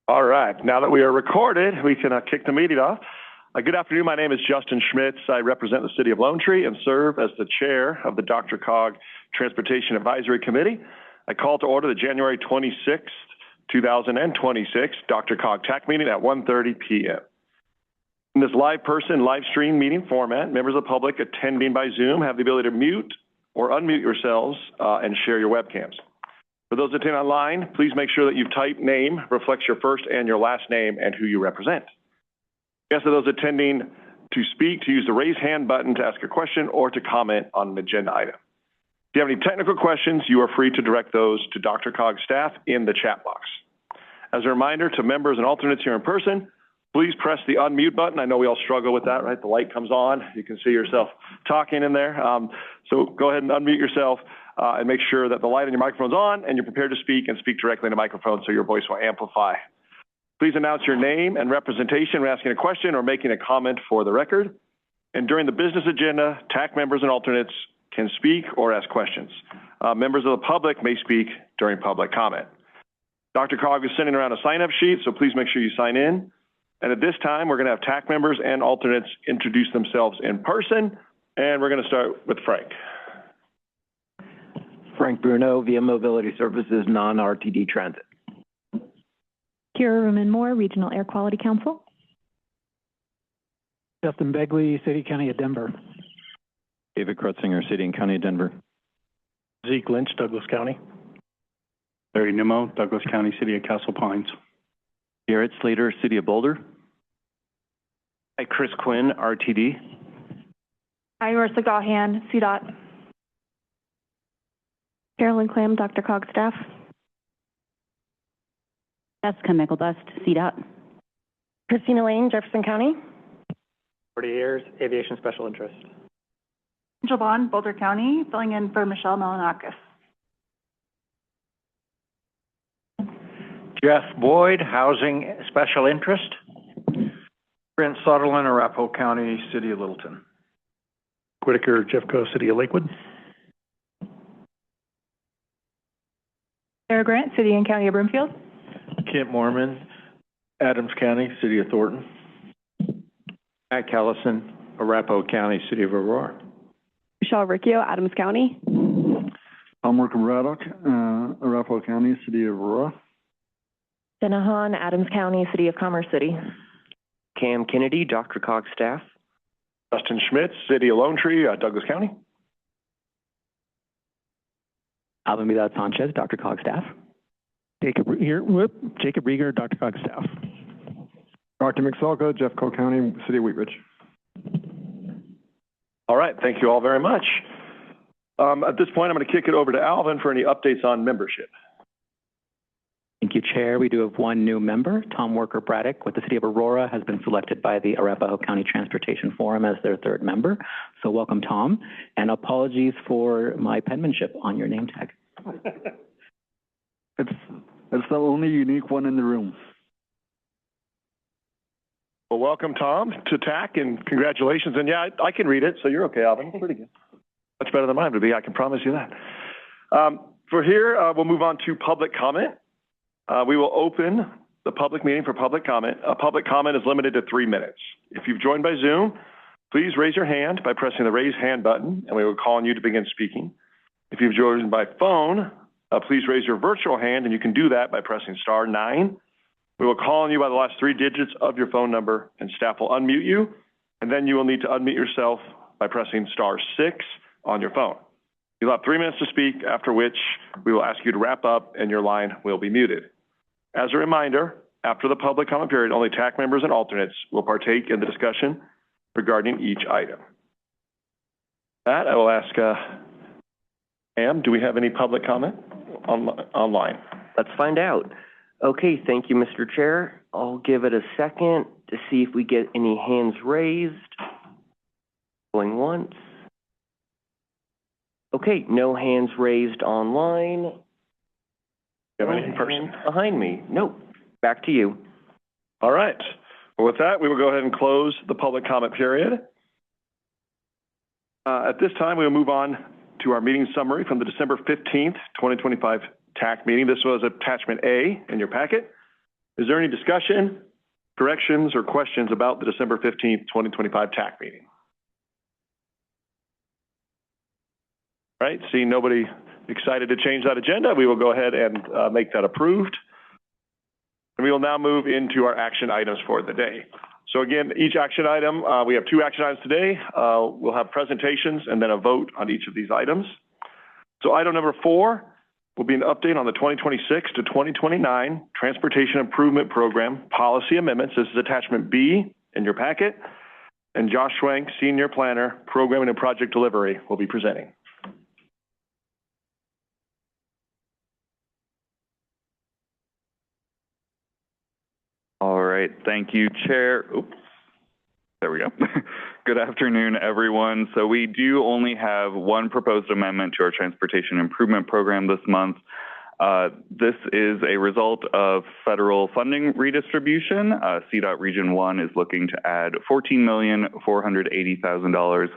All right, now that we are recorded, we can kick the meeting off. Good afternoon, my name is Justin Schmitz. I represent the City of Lone Tree and serve as the chair of the DRCOG Transportation Advisory Committee. I call to order the January 26th, 2026 DRCOG TAC meeting at 1:30 p.m. In this live stream meeting format, members of the public attending by Zoom have the ability to mute or unmute yourselves and share your webcams. For those attending online, please make sure that you've typed name reflects your first and your last name and who you represent. I ask those attending to speak to use the raise hand button to ask a question or to comment on an agenda item. If you have any technical questions, you are free to direct those to DRCOG staff in the chat box. As a reminder to members and alternates here in person, please press the unmute button. I know we all struggle with that, right? The light comes on, you can see yourself talking in there. So go ahead and unmute yourself and make sure that the light on your microphone's on and you're prepared to speak and speak directly in the microphone so your voice will amplify. Please announce your name and representation when asking a question or making a comment for the record. And during the business agenda, TAC members and alternates can speak or ask questions. Members of the public may speak during public comment. DRCOG is sending around a sign-up sheet, so please make sure you sign in. And at this time, we're going to have TAC members and alternates introduce themselves in person, and we're going to start with Frank. Frank Bruno, via Mobility Services, non-RTD Transit. Kira Ruman-Moore, Regional Air Quality Council. Justin Begley, City County of Denver. David Krutzinger, City and County of Denver. Zeke Lynch, Douglas County. Larry Nimmo, Douglas County, City of Castle Pines. Garrett Slater, City of Boulder. Hi, Chris Quinn, RTD. Hi, Marissa Gahan, CDOT. Carolyn Clam, DRCOG staff. Jessica Mickelbust, CDOT. Christina Lane, Jefferson County. 40 years, Aviation Special Interest. Angel Bond, Boulder County, filling in for Michelle Melanakis. Jeff Boyd, Housing Special Interest. Brent Sutherland, Arapahoe County, City of Littleton. Whitaker Jeffco, City of Lakewood. Sarah Grant, City and County of Broomfield. Kent Mormon, Adams County, City of Thornton. Matt Callison, Arapahoe County, City of Aurora. Michelle Riccio, Adams County. Tom Worker Braddock, Arapahoe County, City of Aurora. Jenna Hahn, Adams County, City of Commerce City. Cam Kennedy, DRCOG staff. Justin Schmitz, City of Lone Tree, Douglas County. Alvin Milad Sanchez, DRCOG staff. Jacob Rieger, DRCOG staff. Dr. McSalka, Jeffco County, City of Wheat Ridge. All right, thank you all very much. At this point, I'm going to kick it over to Alvin for any updates on membership. Thank you, Chair. We do have one new member. Tom Worker Braddock with the City of Aurora has been selected by the Arapahoe County Transportation Forum as their third member. So welcome, Tom. And apologies for my penmanship on your name tag. It's the only unique one in the room. Well, welcome, Tom, to TAC, and congratulations. And yeah, I can read it, so you're okay, Alvin. Pretty good. Much better than mine would be, I can promise you that. For here, we'll move on to public comment. We will open the public meeting for public comment. Public comment is limited to 3 minutes. If you've joined by Zoom, please raise your hand by pressing the raise hand button, and we will call on you to begin speaking. If you've joined by phone, please raise your virtual hand, and you can do that by pressing *9. We will call on you by the last 3 digits of your phone number, and staff will unmute you, and then you will need to unmute yourself by pressing *6 on your phone. You'll have 3 minutes to speak, after which we will ask you to wrap up, and your line will be muted. As a reminder, after the public comment period, only TAC members and alternates will partake in the discussion regarding each item. With that, I will ask Pam, do we have any public comment online? Let's find out. Okay, thank you, Mr. Chair. I'll give it a second to see if we get any hands raised. Going once. Okay, no hands raised online. Do you have any in person? Behind me. Nope. Back to you. All right. Well, with that, we will go ahead and close the public comment period. At this time, we will move on to our meeting summary from the December 15th, 2025 TAC meeting. This was attachment A in your packet. Is there any discussion, corrections, or questions about the December 15th, 2025 TAC meeting? All right, seeing nobody excited to change that agenda, we will go ahead and make that approved. And we will now move into our action items for the day. So again, each action item, we have 2 action items today. We'll have presentations and then a vote on each of these items. So item number 4 will be an update on the 2026 to 2029 Transportation Improvement Program policy amendments. This is attachment B in your packet. And Josh Schwenk, Senior Planner, Programming and Project Delivery, will be presenting. All right, thank you, Chair. Oops, there we go. Good afternoon, everyone. So we do only have one proposed amendment to our Transportation Improvement Program this month. This is a result of federal funding redistribution. CDOT Region 1 is looking to add $14,480,000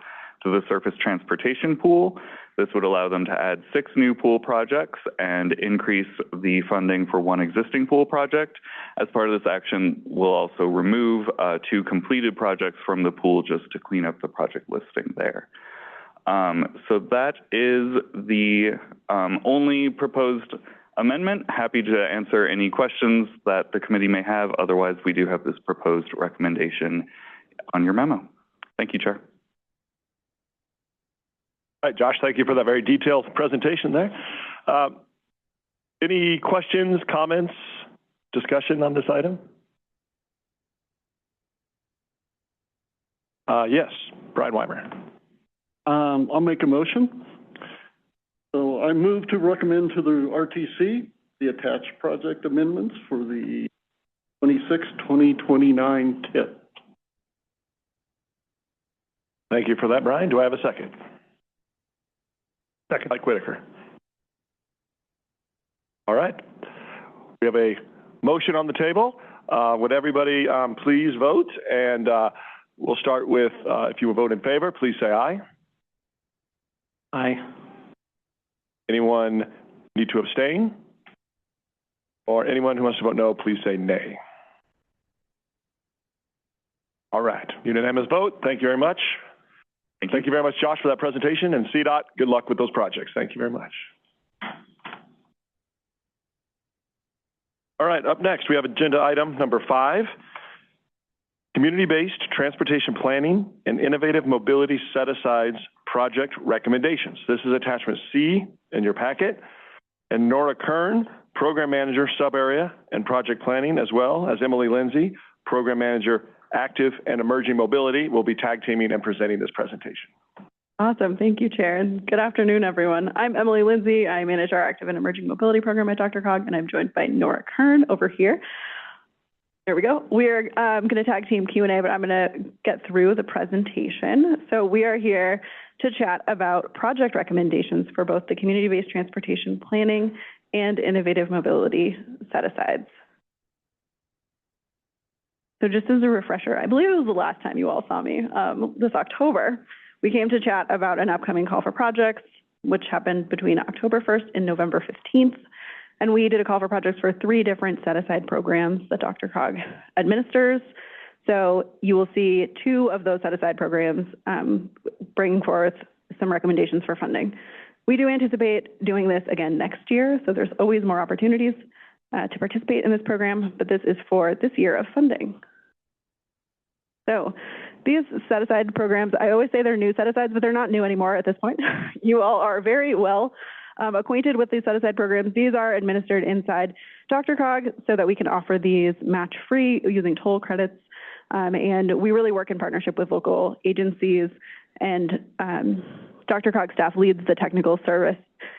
to the surface transportation pool. This would allow them to add 6 new pool projects and increase the funding for 1 existing pool project. As part of this action, we'll also remove 2 completed projects from the pool just to clean up the project listing there. So that is the only proposed amendment. Happy to answer any questions that the committee may have. Otherwise, we do have this proposed recommendation on your memo. Thank you, Chair. All right, Josh, thank you for that very detailed presentation there. Any questions, comments, discussion on this item? Yes, Brian Weimer. I'll make a motion. So I move to recommend to the RTC the attached project amendments for the 26-2029 TIP. Thank you for that, Brian. Do I have a second? Second. Mike Whitaker. All right. We have a motion on the table. Would everybody please vote? And we'll start with, if you will vote in favor, please say aye. Aye. Anyone need to abstain? Or anyone who wants to vote no, please say nay. All right. Unanimous vote. Thank you very much. Thank you very much, Josh, for that presentation. And CDOT, good luck with those projects. Thank you very much. All right, up next, we have agenda item number 5, Community-Based Transportation Planning and Innovative Mobility Set-Asides Project Recommendations. This is attachment C in your packet. And Nora Kern, Program Manager, Sub-Area and Project Planning, as well as Emily Lindsay, Program Manager, Active and Emerging Mobility, will be tag teaming and presenting this presentation. Awesome. Thank you, Chair. And good afternoon, everyone. I'm Emily Lindsay. I manage our Active and Emerging Mobility program at DRCOG, and I'm joined by Nora Kern over here. There we go. We're going to tag team Q&A, but I'm going to get through the presentation. So we are here to chat about project recommendations for both the community-based transportation planning and innovative mobility set-asides. So just as a refresher, I believe it was the last time you all saw me, this October, we came to chat about an upcoming call for projects, which happened between October 1st and November 15th. And we did a call for projects for 3 different set-aside programs that DRCOG administers. So you will see 2 of those set-aside programs bring forth some recommendations for funding. We do anticipate doing this again next year, so there's always more opportunities to participate in this program, but this is for this year of funding. So these set-aside programs, I always say they're new set-asides, but they're not new anymore at this point. You all are very well acquainted with these set-aside programs. These are administered inside DRCOG so that we can offer these match-free using toll credits. And we really work in partnership with local agencies, and DRCOG staff leads the technical service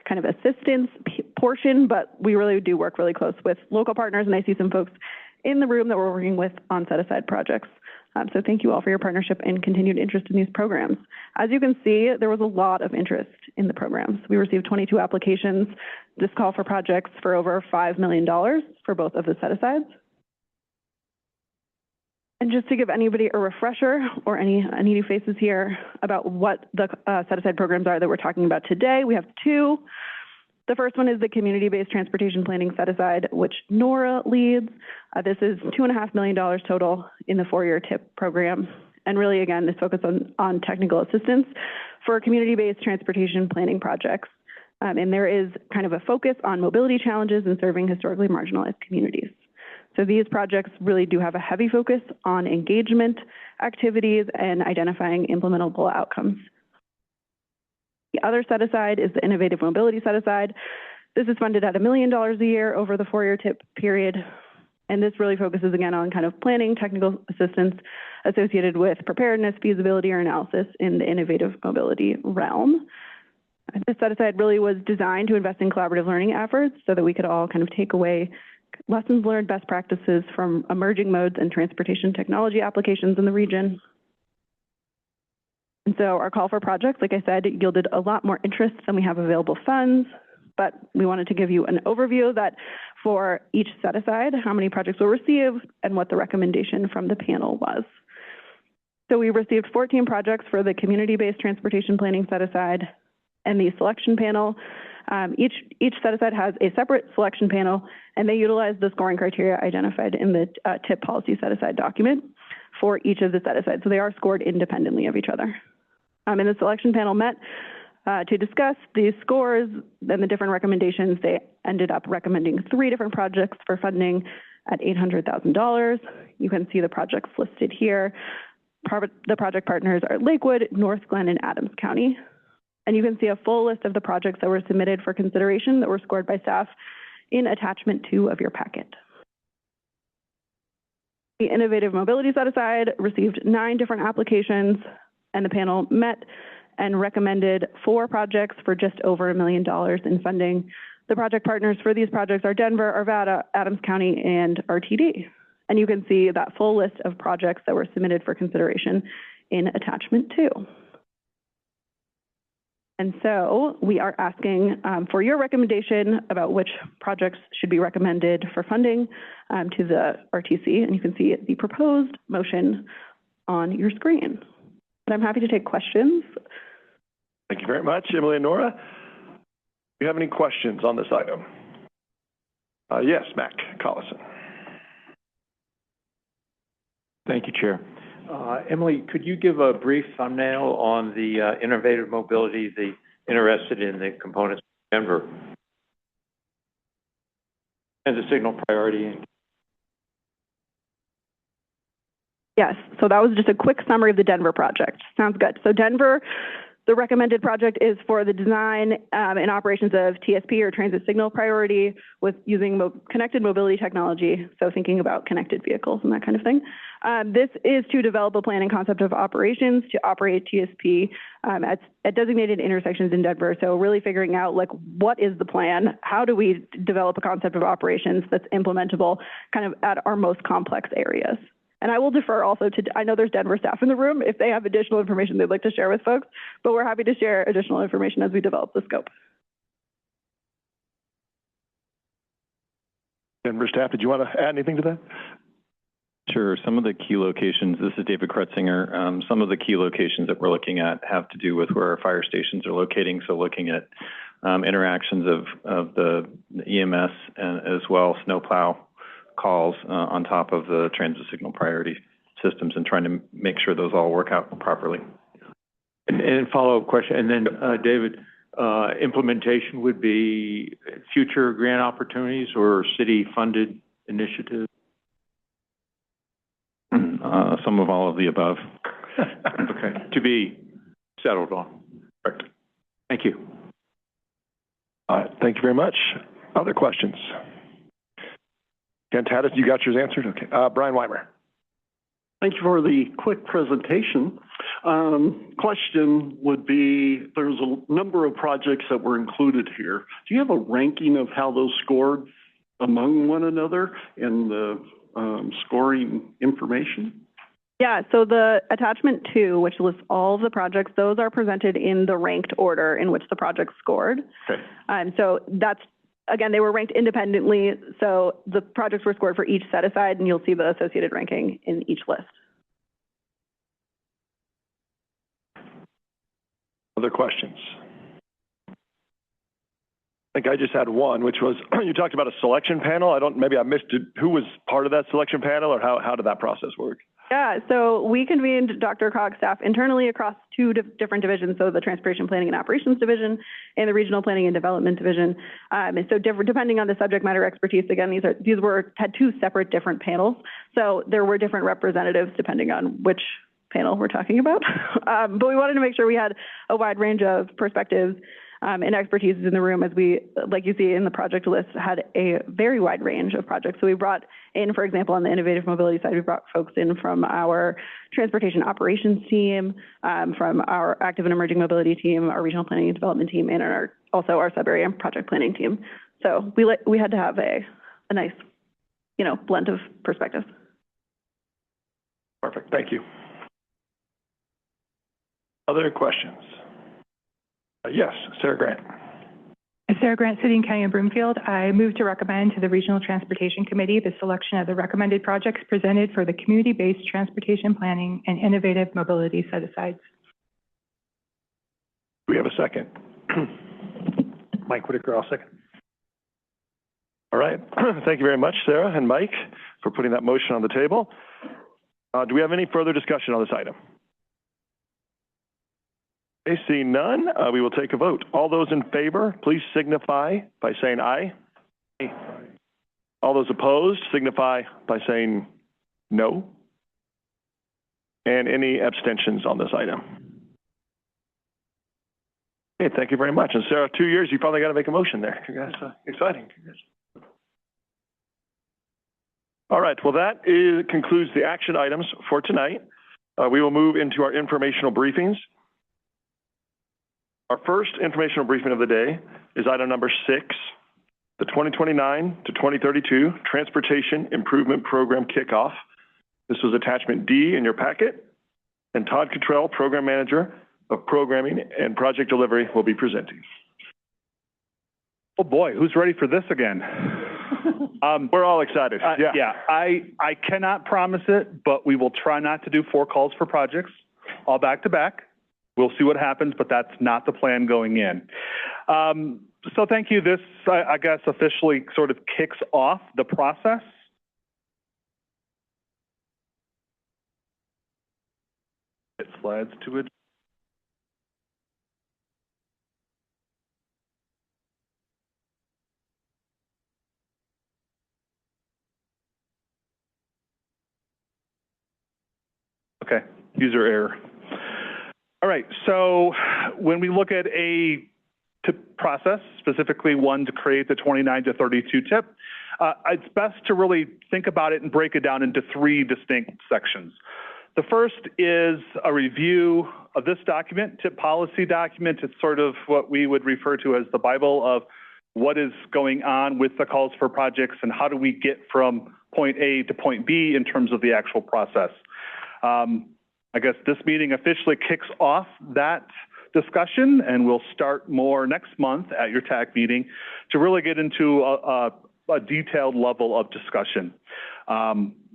kind of assistance portion, but we really do work really close with local partners, and I see some folks in the room that we're working with on set-aside projects. So thank you all for your partnership and continued interest in these programs. As you can see, there was a lot of interest in the programs. We received 22 applications, this call for projects for over $5 million for both of the set-asides. And just to give anybody a refresher or any new faces here about what the set-aside programs are that we're talking about today, we have 2. The first one is the community-based transportation planning set-aside, which Nora leads. This is $2.5 million total in the 4-year TIP program. And really, again, this focus on technical assistance for community-based transportation planning projects. And there is kind of a focus on mobility challenges and serving historically marginalized communities. So these projects really do have a heavy focus on engagement activities and identifying implementable outcomes. The other set-aside is the Innovative Mobility Set-Aside. This is funded at $1 million a year over the 4-year TIP period. And this really focuses again on kind of planning, technical assistance associated with preparedness, feasibility, or analysis in the innovative mobility realm. This set-aside really was designed to invest in collaborative learning efforts so that we could all kind of take away lessons learned, best practices from emerging modes and transportation technology applications in the region. And so our call for projects, like I said, yielded a lot more interest than we have available funds, but we wanted to give you an overview that for each set-aside, how many projects were received and what the recommendation from the panel was. So we received 14 projects for the community-based transportation planning set-aside and the selection panel. Each set-aside has a separate selection panel, and they utilize the scoring criteria identified in the TIP policy set-aside document for each of the set-asides. So they are scored independently of each other. And the selection panel met to discuss the scores and the different recommendations. They ended up recommending 3 different projects for funding at $800,000. You can see the projects listed here. The project partners are Lakewood, North Glen, and Adams County. And you can see a full list of the projects that were submitted for consideration that were scored by staff in attachment 2 of your packet. The Innovative Mobility Set-Aside received 9 different applications, and the panel met and recommended 4 projects for just over $1 million in funding. The project partners for these projects are Denver, Arvada, Adams County, and RTD. And you can see that full list of projects that were submitted for consideration in attachment 2. And so we are asking for your recommendation about which projects should be recommended for funding to the RTC. And you can see the proposed motion on your screen. But I'm happy to take questions. Thank you very much, Emily and Nora. Do you have any questions on this item? Yes, Mac Collison. Thank you, Chair. Emily, could you give a brief thumbnail on the innovative mobility, interested in the components of Denver? And the signal priority. Yes, so that was just a quick summary of the Denver project. Sounds good. So Denver, the recommended project is for the design and operations of TSP or transit signal priority with using connected mobility technology. So thinking about connected vehicles and that kind of thing. This is to develop a plan and concept of operations to operate TSP at designated intersections in Denver. So really figuring out like what is the plan? How do we develop a concept of operations that's implementable kind of at our most complex areas? And I will defer also to, I know there's Denver staff in the room, if they have additional information they'd like to share with folks, but we're happy to share additional information as we develop the scope. Denver staff, did you want to add anything to that? Sure. Some of the key locations, this is David Krutzinger, some of the key locations that we're looking at have to do with where our fire stations are locating. So looking at interactions of the EMS and as well snowplow calls on top of the transit signal priority systems and trying to make sure those all work out properly. And follow-up question, and then David, implementation would be future grant opportunities or city-funded initiatives? Some of all of the above. Okay, to be settled on. Perfect. Thank you. All right, thank you very much. Other questions? Cantatis, you got yours answered? Okay. Brian Weimer. Thank you for the quick presentation. Question would be, there's a number of projects that were included here. Do you have a ranking of how those scored among one another in the scoring information? Yeah, so the attachment 2, which lists all of the projects, those are presented in the ranked order in which the project scored. Okay. So that's, again, they were ranked independently, so the projects were scored for each set aside, and you'll see the associated ranking in each list. Other questions? think I just had one, which was, you talked about a selection panel. Maybe I missed it. Who was part of that selection panel, or how did that process work? Yeah, so we convened DRCOG staff internally across two different divisions, so the Transportation Planning and Operations Division and the Regional Planning and Development Division. And so depending on the subject matter expertise, again, these had two separate different panels. So there were different representatives depending on which panel we're talking about. But we wanted to make sure we had a wide range of perspectives and expertise in the room, as we, like you see in the project list, had a very wide range of projects. So we brought in, for example, on the innovative mobility side, we brought folks in from our transportation operations team, from our active and emerging mobility team, our regional planning and development team, and also our sub-area project planning team. So we had to have a nice, blend of perspectives. Perfect, thank you. Other questions? Yes, Sarah Grant. Sarah Grant, City and County of Broomfield. I move to recommend to the Regional Transportation Committee the selection of the recommended projects presented for the community-based transportation planning and innovative mobility set-asides. Do we have a second? Mike Whitaker, I'll second. All right, thank you very much, Sarah and Mike, for putting that motion on the table. Do we have any further discussion on this item? Okay, seeing none, we will take a vote. All those in favor, please signify by saying aye. Aye. All those opposed, signify by saying no. And any abstentions on this item? Okay, thank you very much. And Sarah, 2 years, you probably got to make a motion there. Congrats, exciting. Congrats. All right, well, that concludes the action items for tonight. We will move into our informational briefings. Our first informational briefing of the day is item number 6, the 2029 to 2032 Transportation Improvement Program Kickoff. This was attachment D in your packet, and Todd Cottrell, Program Manager of Programming and Project Delivery, will be presenting. Oh boy, who's ready for this again? We're all excited. Yeah, I cannot promise it, but we will try not to do 4 calls for projects, all back to back. We'll see what happens, but that's not the plan going in. So thank you. This, I guess, officially sort of kicks off the process. It slides to it. Okay, user error. All right, so when we look at a TIP process, specifically one to create the 29 to 32 TIP, it's best to really think about it and break it down into 3 distinct sections. The first is a review of this document, TIP policy document. It's sort of what we would refer to as the Bible of what is going on with the calls for projects and how do we get from point A to point B in terms of the actual process. I guess this meeting officially kicks off that discussion, and we'll start more next month at your TAC meeting to really get into a detailed level of discussion.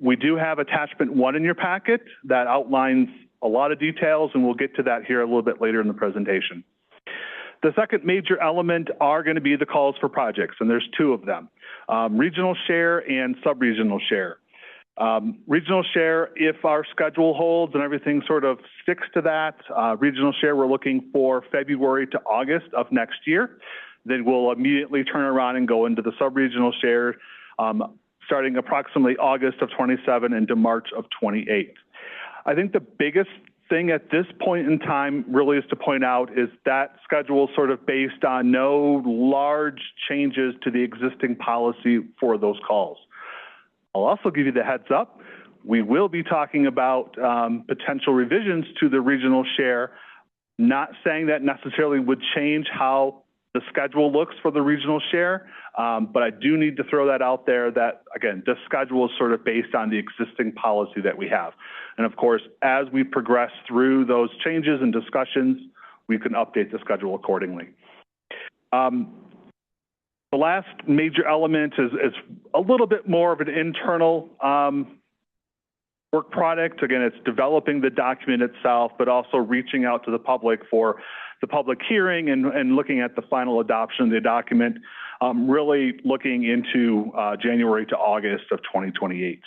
We do have attachment 1 in your packet that outlines a lot of details, and we'll get to that here a little bit later in the presentation. The second major element are going to be the calls for projects, and there's 2 of them, regional share and sub-regional share. Regional share, if our schedule holds and everything sort of sticks to that, regional share, we're looking for February to August of next year. Then we'll immediately turn around and go into the sub-regional share, starting approximately August of 27 into March of 28. I think the biggest thing at this point in time really is to point out is that schedule is sort of based on no large changes to the existing policy for those calls. I'll also give you the heads up. We will be talking about potential revisions to the regional share, not saying that necessarily would change how the schedule looks for the regional share, but I do need to throw that out there that, again, the schedule is sort of based on the existing policy that we have. And of course, as we progress through those changes and discussions, we can update the schedule accordingly. The last major element is a little bit more of an internal work product. Again, it's developing the document itself, but also reaching out to the public for the public hearing and looking at the final adoption of the document, really looking into January to August of 2028.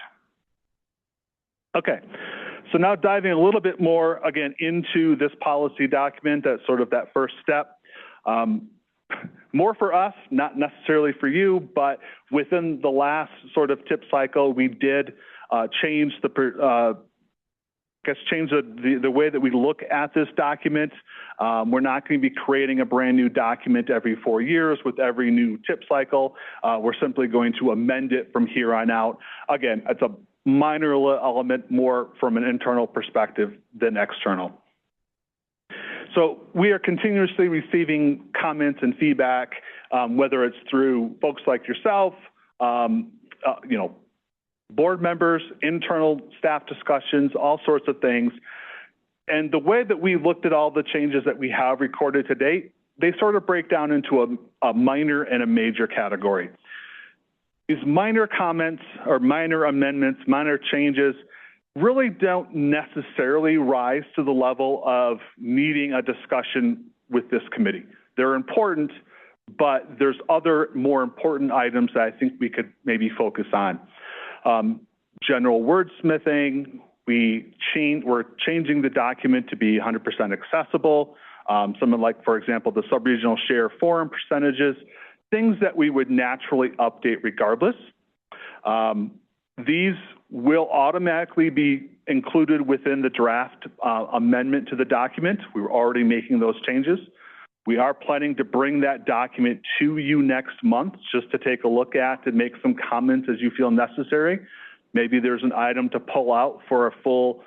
Okay, so now diving a little bit more, again, into this policy document, that's sort of that first step. More for us, not necessarily for you, but within the last sort of tip cycle, we did change the way that we look at this document. We're not going to be creating a brand new document every 4 years with every new tip cycle. We're simply going to amend it from here on out. Again, it's a minor element more from an internal perspective than external. So we are continuously receiving comments and feedback, whether it's through folks like yourself, board members, internal staff discussions, all sorts of things. And the way that we looked at all the changes that we have recorded to date, they sort of break down into a minor and a major category. These minor comments or minor amendments, minor changes, really don't necessarily rise to the level of needing a discussion with this committee. They're important, but there's other more important items that I think we could maybe focus on. General wordsmithing, we're changing the document to be 100% accessible. Something like, for example, the subregional share forum percentages, things that we would naturally update regardless. These will automatically be included within the draft amendment to the document. We were already making those changes. We are planning to bring that document to you next month just to take a look at and make some comments as you feel necessary. Maybe there's an item to pull out for a full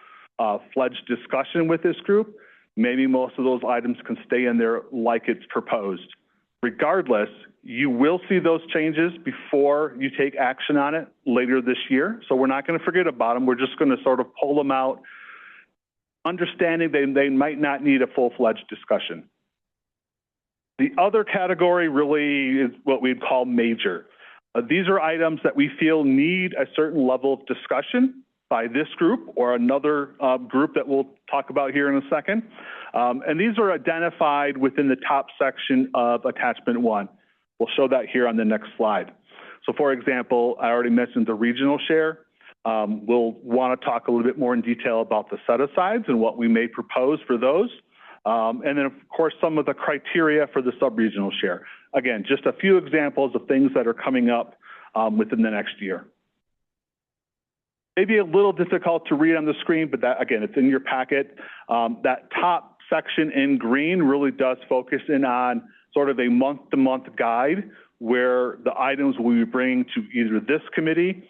fledged discussion with this group. Maybe most of those items can stay in there like it's proposed. Regardless, you will see those changes before you take action on it later this year. So we're not going to forget about them. We're just going to sort of pull them out, understanding they might not need a full-fledged discussion. The other category really is what we'd call major. These are items that we feel need a certain level of discussion by this group or another group that we'll talk about here in a second. And these are identified within the top section of attachment 1. We'll show that here on the next slide. So for example, I already mentioned the regional share. We'll want to talk a little bit more in detail about the set-asides and what we may propose for those. And then of course, some of the criteria for the sub-regional share. Again, just a few examples of things that are coming up within the next year. Maybe a little difficult to read on the screen, but that, again, it's in your packet. That top section in green really does focus in on sort of a month-to-month guide where the items will be bringing to either this committee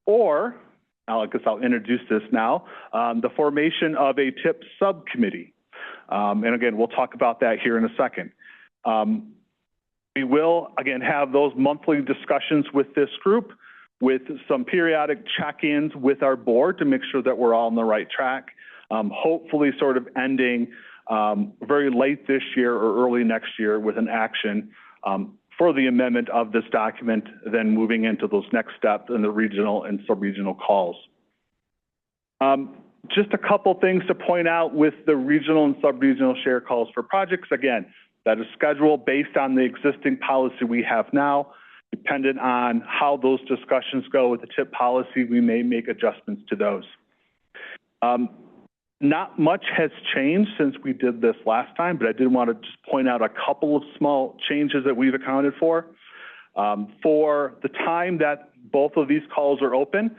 or, I guess I'll introduce this now, the formation of a TIP subcommittee. And again, we'll talk about that here in a second. We will, again, have those monthly discussions with this group with some periodic check-ins with our board to make sure that we're all on the right track, hopefully sort of ending very late this year or early next year with an action for the amendment of this document, then moving into those next steps in the regional and sub-regional calls. Just a couple things to point out with the regional and sub-regional share calls for projects. Again, that is scheduled based on the existing policy we have now. Dependent on how those discussions go with the TIP policy, we may make adjustments to those. Not much has changed since we did this last time, but I did want to just point out a couple of small changes that we've accounted for. For the time that both of these calls are open,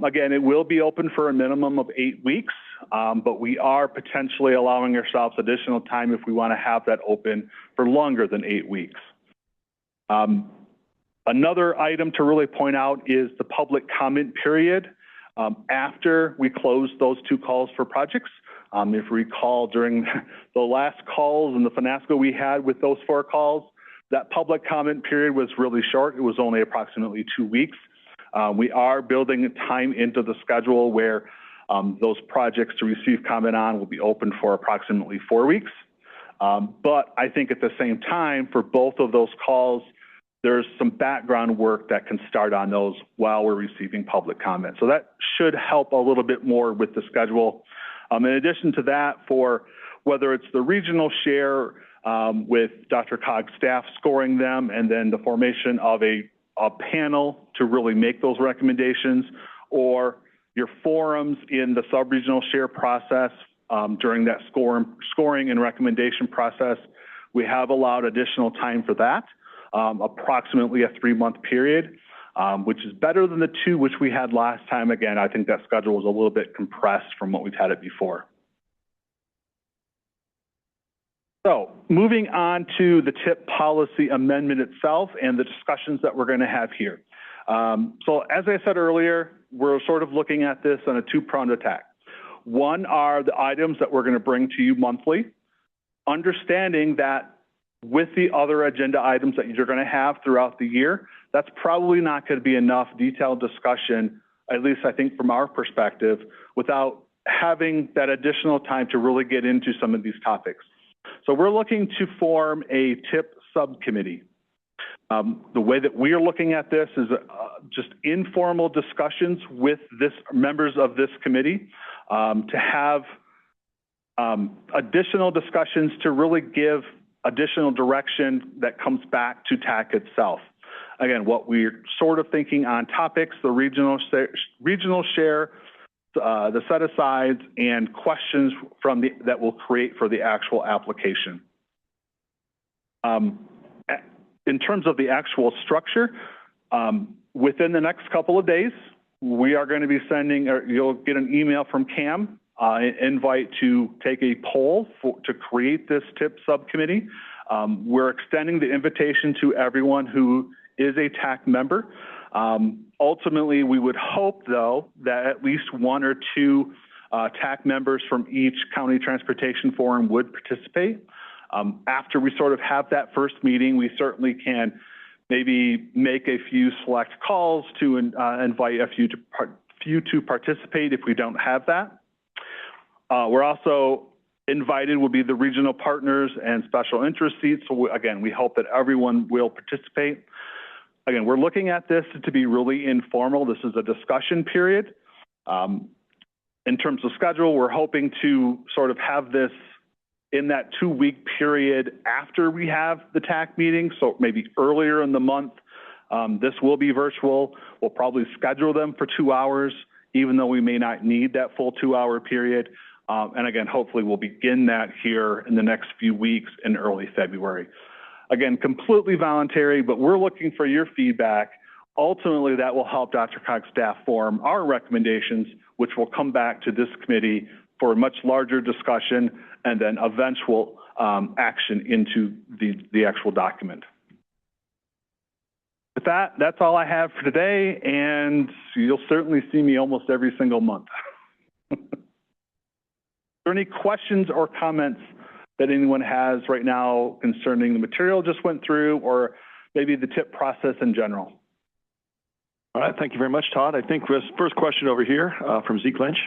again, it will be open for a minimum of 8 weeks, but we are potentially allowing ourselves additional time if we want to have that open for longer than 8 weeks. Another item to really point out is the public comment period after we close those 2 calls for projects. If you recall, during the last calls and the fiasco we had with those 4 calls, that public comment period was really short. It was only approximately 2 weeks. We are building time into the schedule where those projects to receive comment on will be open for approximately 4 weeks. But I think at the same time, for both of those calls, there's some background work that can start on those while we're receiving public comment. So that should help a little bit more with the schedule. In addition to that, for whether it's the regional share with DRCOG staff scoring them and then the formation of a panel to really make those recommendations, or your forums in the sub-regional share process during that scoring and recommendation process. We have allowed additional time for that, approximately a 3-month period, which is better than the 2 which we had last time. Again, I think that schedule was a little bit compressed from what we've had it before. So moving on to the TIP policy amendment itself and the discussions that we're going to have here. So as I said earlier, we're sort of looking at this on a 2-pronged attack. One are the items that we're going to bring to you monthly, understanding that with the other agenda items that you're going to have throughout the year, that's probably not going to be enough detailed discussion, at least I think from our perspective, without having that additional time to really get into some of these topics. So we're looking to form a TIP subcommittee. The way that we are looking at this is just informal discussions with members of this committee to have additional discussions to really give additional direction that comes back to TAC itself. Again, what we're sort of thinking on topics, the regional share, the set-asides, and questions that we'll create for the actual application. In terms of the actual structure, within the next couple of days, we are going to be sending, or you'll get an email from Cam, an invite to take a poll to create this TIP subcommittee. We're extending the invitation to everyone who is a TAC member. Ultimately, we would hope, though, that at least 1 or 2 TAC members from each county transportation forum would participate. After we sort of have that first meeting, we certainly can maybe make a few select calls to invite a few to participate if we don't have that. We're also invited will be the regional partners and special interest seats. So again, we hope that everyone will participate. Again, we're looking at this to be really informal. This is a discussion period. In terms of schedule, we're hoping to sort of have this in that 2-week period after we have the TAC meeting, so maybe earlier in the month. This will be virtual. We'll probably schedule them for 2 hours, even though we may not need that full 2-hour period. And again, hopefully we'll begin that here in the next few weeks in early February. Again, completely voluntary, but we're looking for your feedback. Ultimately, that will help DRCOG staff form our recommendations, which will come back to this committee for a much larger discussion and then eventual action into the actual document. With that, that's all I have for today, and you'll certainly see me almost every single month. Are there any questions or comments that anyone has right now concerning the material just went through, or maybe the TIP process in general? All right, thank you very much, Todd. I think this first question over here from Zeke Lynch.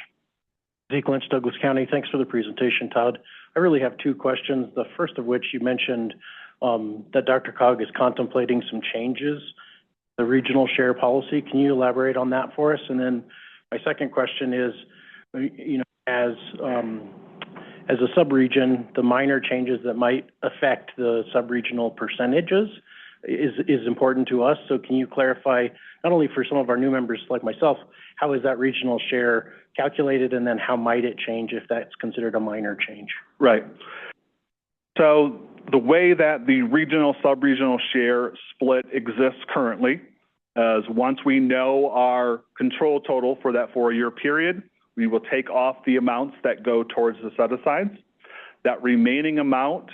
Zeke Lynch, Douglas County. Thanks for the presentation, Todd. I really have 2 questions. The first of which you mentioned that DRCOG is contemplating some changes, the regional share policy. Can you elaborate on that for us? And then my second question is, as a sub-region, the minor changes that might affect the sub-regional percentages is important to us. So can you clarify, not only for some of our new members like myself, how is that regional share calculated, and then how might it change if that's considered a minor change? Right. So the way that the regional sub-regional share split exists currently is once we know our control total for that 4-year period, we will take off the amounts that go towards the set-asides. That remaining amount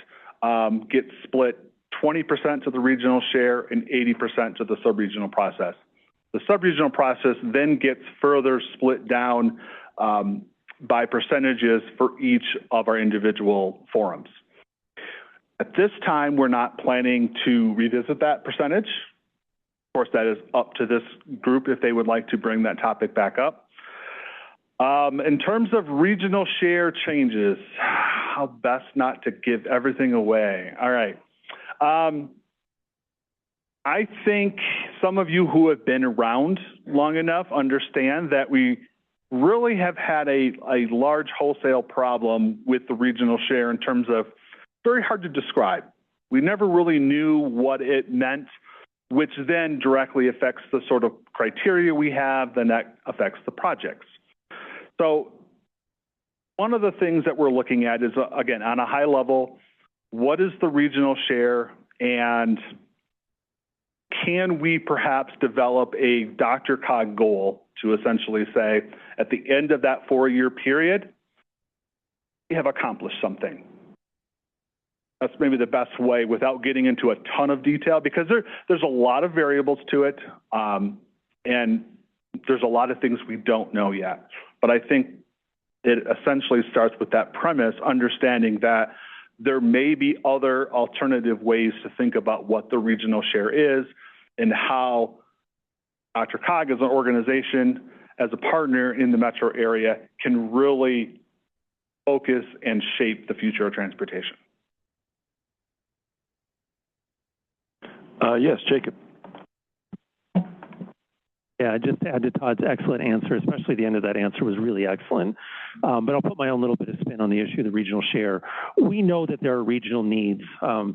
gets split 20% to the regional share and 80% to the sub-regional process. The sub-regional process then gets further split down by percentages for each of our individual forums. At this time, we're not planning to revisit that percentage. Of course, that is up to this group if they would like to bring that topic back up. In terms of regional share changes, how best not to give everything away. All right. I think some of you who have been around long enough understand that we really have had a large wholesale problem with the regional share in terms of very hard to describe. We never really knew what it meant, which then directly affects the sort of criteria we have, then that affects the projects. So one of the things that we're looking at is, again, on a high level, what is the regional share, and can we perhaps develop a DRCOG goal to essentially say, at the end of that 4-year period, we have accomplished something. That's maybe the best way without getting into a ton of detail, because there's a lot of variables to it, and there's a lot of things we don't know yet. But I think it essentially starts with that premise, understanding that there may be other alternative ways to think about what the regional share is and how DRCOG as an organization, as a partner in the metro area, can really focus and shape the future of transportation. Yes, Jacob. Yeah, just to add to Todd's excellent answer, especially the end of that answer was really excellent. But I'll put my own little bit of spin on the issue of the regional share. We know that there are regional needs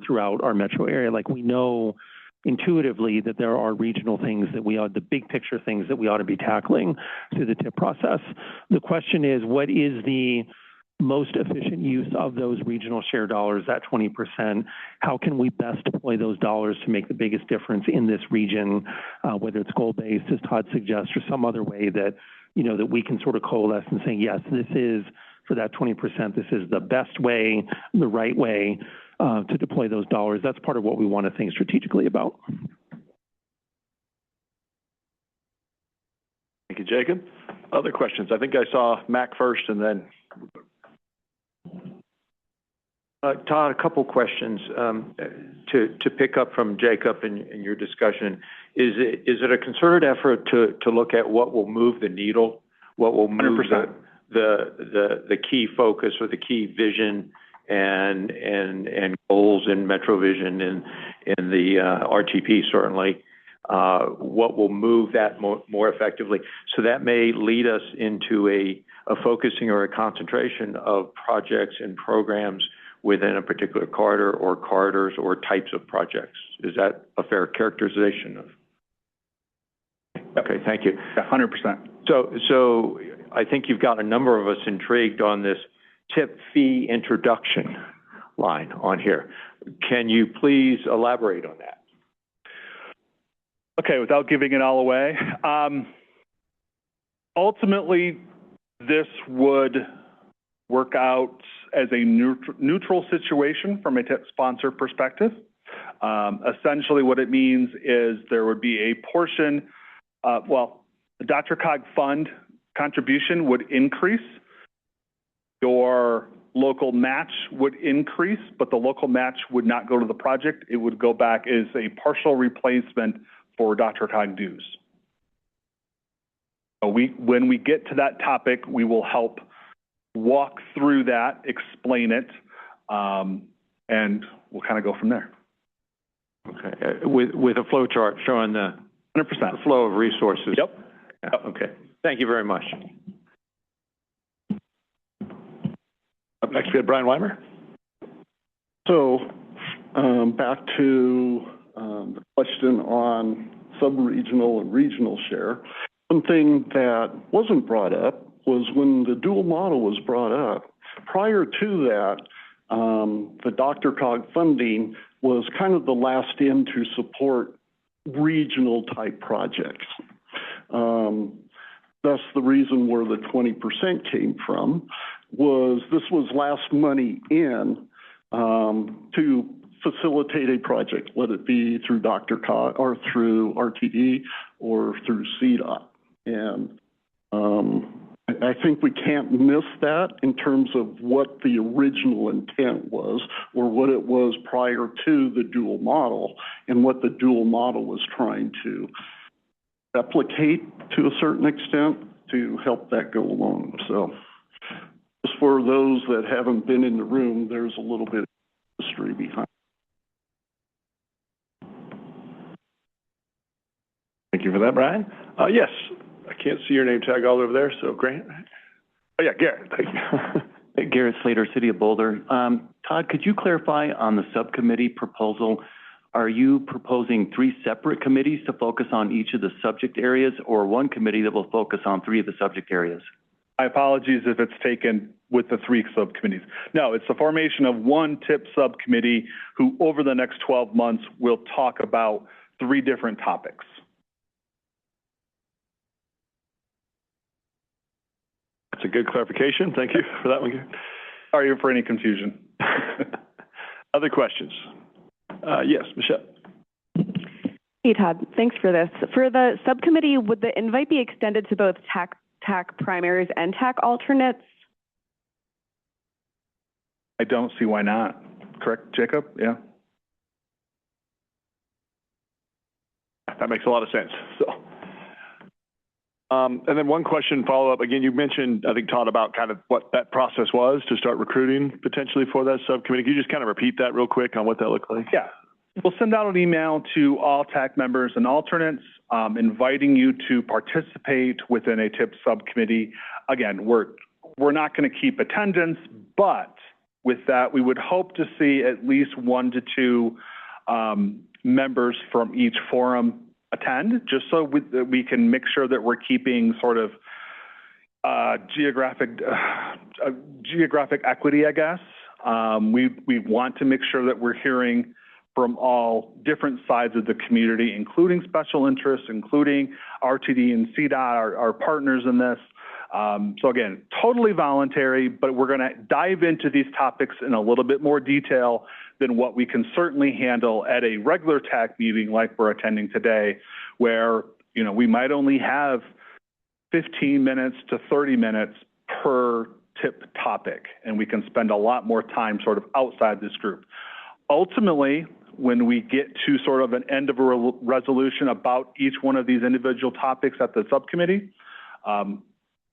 throughout our metro area. Like, we know intuitively that there are regional things that the big picture things that we ought to be tackling through the TIP process. The question is, what is the most efficient use of those regional share dollars, that 20%? How can we best deploy those dollars to make the biggest difference in this region, whether it's goal-based, as Todd suggests, or some other way that, that we can sort of coalesce and say, yes, this is, for that 20%, this is the best way, the right way to deploy those dollars. That's part of what we want to think strategically about. Thank you, Jacob. Other questions? I think I saw Mac first and then... Todd, a couple questions to pick up from Jacob in your discussion. Is it a concerted effort to look at what will move the needle, what will move 100%. the key focus or the key vision and goals in MetroVision and in the RTP certainly? What will move that more effectively? So that may lead us into a focusing or a concentration of projects and programs within a particular corridor or corridors or types of projects. Is that a fair characterization of? Okay, thank you. 100%. So I think you've got a number of us intrigued on this TIP fee introduction line on here. Can you please elaborate on that? Okay, without giving it all away, ultimately, this would work out as a neutral situation from a TIP sponsor perspective. Essentially, what it means is there would be a portion, the DRCOG fund contribution would increase. Your local match would increase, but the local match would not go to the project. It would go back as a partial replacement for DRCOG dues. When we get to that topic, we will help walk through that, explain it, and we'll kind of go from there. Okay, with a flow chart showing the 100% the flow of resources. Yep. Yeah, okay. Thank you very much. Up next, we have Brian Weimer. So back to the question on sub-regional and regional share. One thing that wasn't brought up was when the dual model was brought up. Prior to that, the DRCOG funding was kind of the last in to support regional type projects. That's the reason where the 20% came from, was this was last money in to facilitate a project, let it be through DRCOG or through RTE or through CDOT. And I think we can't miss that in terms of what the original intent was or what it was prior to the dual model and what the dual model was trying to replicate to a certain extent to help that go along. So just for those that haven't been in the room, there's a little bit of history behind. Thank you for that, Brian. Yes, I can't see your name tag all over there, so Grant. Oh, yeah, Garrett, thank you. Garrett Slater, City of Boulder. Todd, could you clarify on the subcommittee proposal, are you proposing 3 separate committees to focus on each of the subject areas, or one committee that will focus on 3 of the subject areas? My apologies if it's taken with the 3 subcommittees. No, it's the formation of one TIP subcommittee who over the next 12 months will talk about 3 different topics. That's a good clarification. Thank you for that one. Sorry for any confusion. Other questions? Yes, Michelle. Hey, Todd, thanks for this. For the subcommittee, would the invite be extended to both TAC primaries and TAC alternates? I don't see why not. Correct, Jacob? Yeah. That makes a lot of sense. So, and then one question follow up. Again, you mentioned, I think, Todd, about kind of what that process was to start recruiting potentially for that subcommittee. Can you just kind of repeat that real quick on what that looked like? Yeah. We'll send out an email to all TAC members and alternates, inviting you to participate within a TIP subcommittee. Again, we're not going to keep attendance, but with that, we would hope to see at least 1 to 2 members from each forum attend, just so we can make sure that we're keeping sort of geographic equity, I guess. We want to make sure that we're hearing from all different sides of the community, including special interests, including RTD and CDOT, our partners in this. So again, totally voluntary, but we're going to dive into these topics in a little bit more detail than what we can certainly handle at a regular TAC meeting like we're attending today, where, you know, we might only have 15 minutes to 30 minutes per TIP topic, and we can spend a lot more time sort of outside this group. Ultimately, when we get to sort of an end of a resolution about each one of these individual topics at the subcommittee,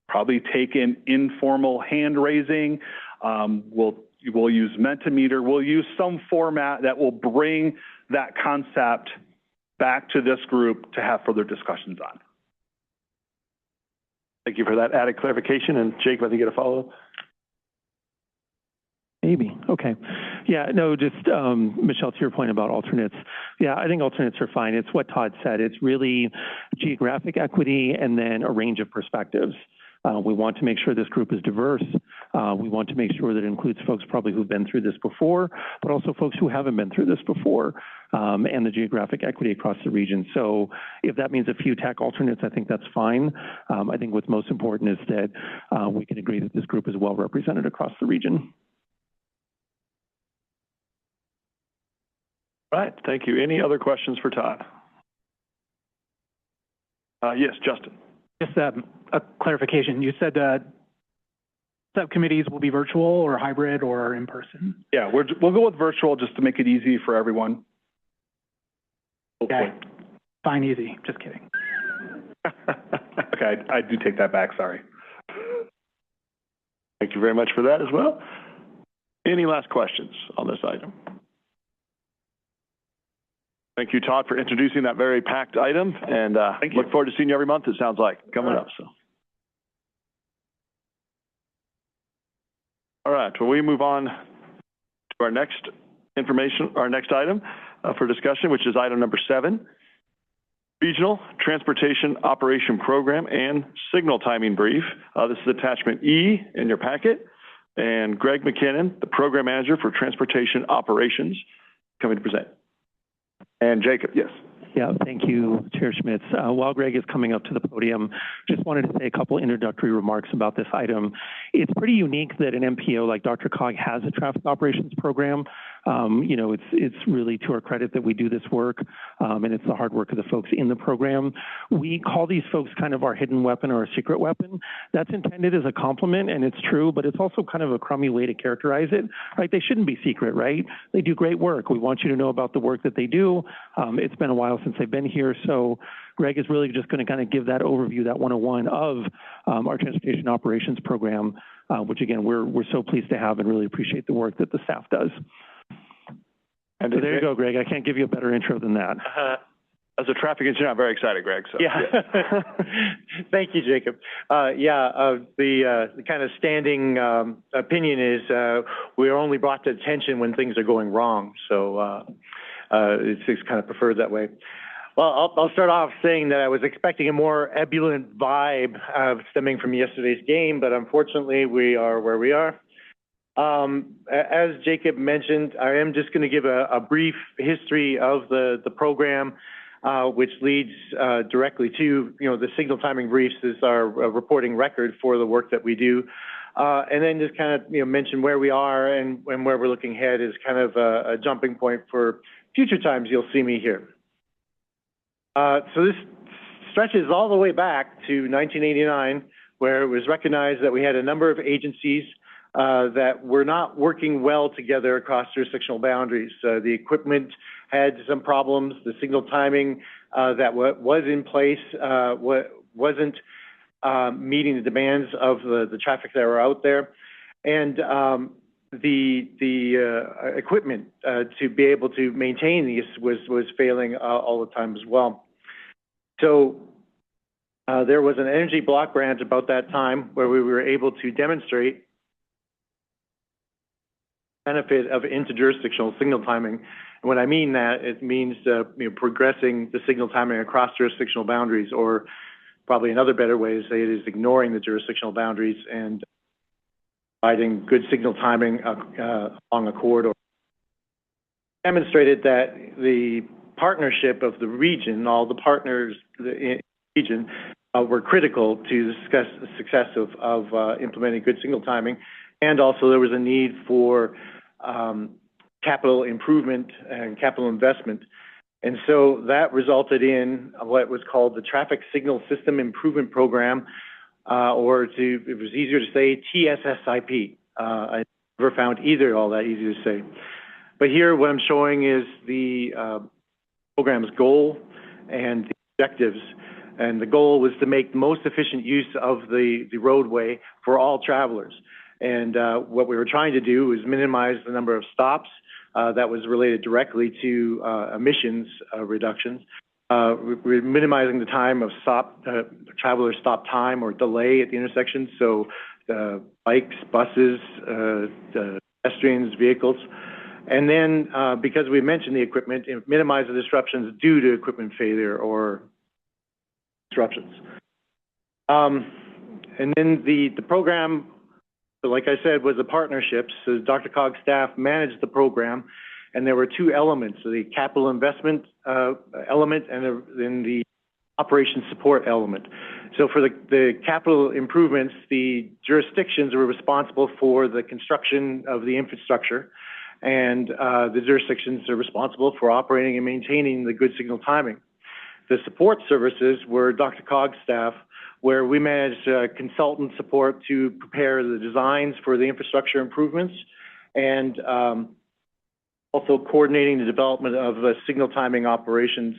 probably take an informal hand raising. We'll use Mentimeter. We'll use some format that will bring that concept back to this group to have further discussions on. Thank you for that added clarification. And Jake, I think you get a follow-up. Maybe. Okay. Yeah, no, just Michelle, to your point about alternates. Yeah, I think alternates are fine. It's what Todd said. It's really geographic equity and then a range of perspectives. We want to make sure this group is diverse. We want to make sure that it includes folks probably who've been through this before, but also folks who haven't been through this before, and the geographic equity across the region. So if that means a few TAC alternates, I think that's fine. I think what's most important is that we can agree that this group is well represented across the region. All right, thank you. Any other questions for Todd? Yes, Justin. Just a clarification. You said subcommittees will be virtual or hybrid or in person? Yeah, we'll go with virtual just to make it easy for everyone. Okay, fine, easy. Just kidding. Okay, I do take that back. Sorry. Thank you very much for that as well. Any last questions on this item? Thank you, Todd, for introducing that very packed item, and look forward to seeing you every month, it sounds like, coming up. So, all right, well, we move on to our next item for discussion, which is item number 7, Regional Transportation Operation Program and Signal Timing Brief. This is attachment E in your packet, and Greg McKinnon, the Program Manager for Transportation Operations, coming to present. And Jacob, yes. Yeah, thank you, Chair Schmitz. While Greg is coming up to the podium, just wanted to say a couple introductory remarks about this item. It's pretty unique that an MPO like DRCOG has a traffic operations program. You know, it's really to our credit that we do this work, and it's the hard work of the folks in the program. We call these folks kind of our hidden weapon or a secret weapon. That's intended as a compliment, and it's true, but it's also kind of a crummy way to characterize it, right? They shouldn't be secret, right? They do great work. We want you to know about the work that they do. It's been a while since they've been here, so Greg is really just going to kind of give that overview, that 101 of our transportation operations program, which again, we're so pleased to have and really appreciate the work that the staff does. And so there you go, Greg. I can't give you a better intro than that. As a traffic engineer, I'm very excited, Greg. So, yeah. Thank you, Jacob. The kind of standing opinion is we are only brought to attention when things are going wrong. So it's kind of preferred that way. Well, I'll start off saying that I was expecting a more ebullient vibe stemming from yesterday's game, but unfortunately we are where we are. As Jacob mentioned, I am just going to give a brief history of the program, which leads directly to, the signal timing briefs is our reporting record for the work that we do. And then just kind of, mention where we are and where we're looking ahead is kind of a jumping point for future times you'll see me here. So this stretches all the way back to 1989, where it was recognized that we had a number of agencies that were not working well together across jurisdictional boundaries. The equipment had some problems. The signal timing that was in place wasn't meeting the demands of the traffic that were out there. And the equipment to be able to maintain these was failing all the time as well. So there was an energy block grant about that time where we were able to demonstrate benefit of interjurisdictional signal timing. And when I mean that, it means progressing the signal timing across jurisdictional boundaries, or probably another better way to say it is ignoring the jurisdictional boundaries and providing good signal timing along a corridor. Demonstrated that the partnership of the region, all the partners in the region, were critical to the success of implementing good signal timing. And also there was a need for capital improvement and capital investment. And so that resulted in what was called the Traffic Signal System Improvement Program, it was easier to say TSSIP. I never found either all that easy to say. But here what I'm showing is the program's goal and the objectives. And the goal was to make the most efficient use of the roadway for all travelers. And what we were trying to do was minimize the number of stops that was related directly to emissions reductions. We're minimizing the time of traveler stop time or delay at the intersection. So bikes, buses, pedestrians, vehicles. And then because we mentioned the equipment, minimize the disruptions due to equipment failure or disruptions. And then the program, like I said, was a partnership. So DRCOG staff managed the program, and there were two elements: the capital investment element and then the operation support element. So for the capital improvements, the jurisdictions were responsible for the construction of the infrastructure, and the jurisdictions are responsible for operating and maintaining the good signal timing. The support services were DRCOG staff, where we managed consultant support to prepare the designs for the infrastructure improvements, and also coordinating the development of signal timing operations.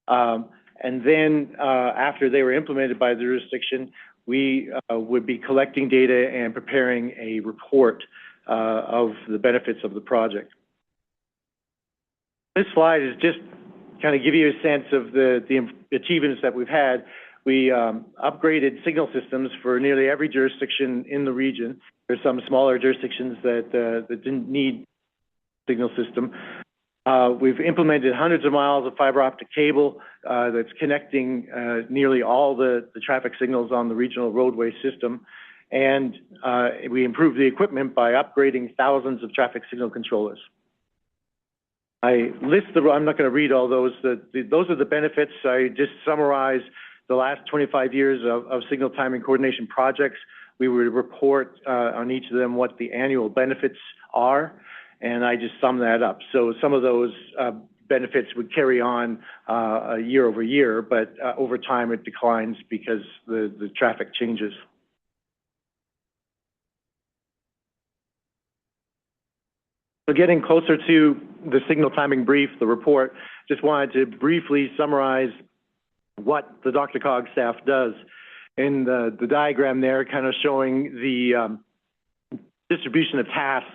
And then after they were implemented by the jurisdiction, we would be collecting data and preparing a report of the benefits of the project. This slide is just kind of give you a sense of the achievements that we've had. We upgraded signal systems for nearly every jurisdiction in the region. There's some smaller jurisdictions that didn't need signal system. We've implemented hundreds of miles of fiber optic cable that's connecting nearly all the traffic signals on the regional roadway system. And we improved the equipment by upgrading thousands of traffic signal controllers. I'm not going to read all those. Those are the benefits. I just summarized the last 25 years of signal timing coordination projects. We would report on each of them what the annual benefits are, and I just sum that up. So some of those benefits would carry on year over year, but over time it declines because the traffic changes. So getting closer to the signal timing brief, the report, just wanted to briefly summarize what the DRCOG staff does. In the diagram there, kind of showing the distribution of tasks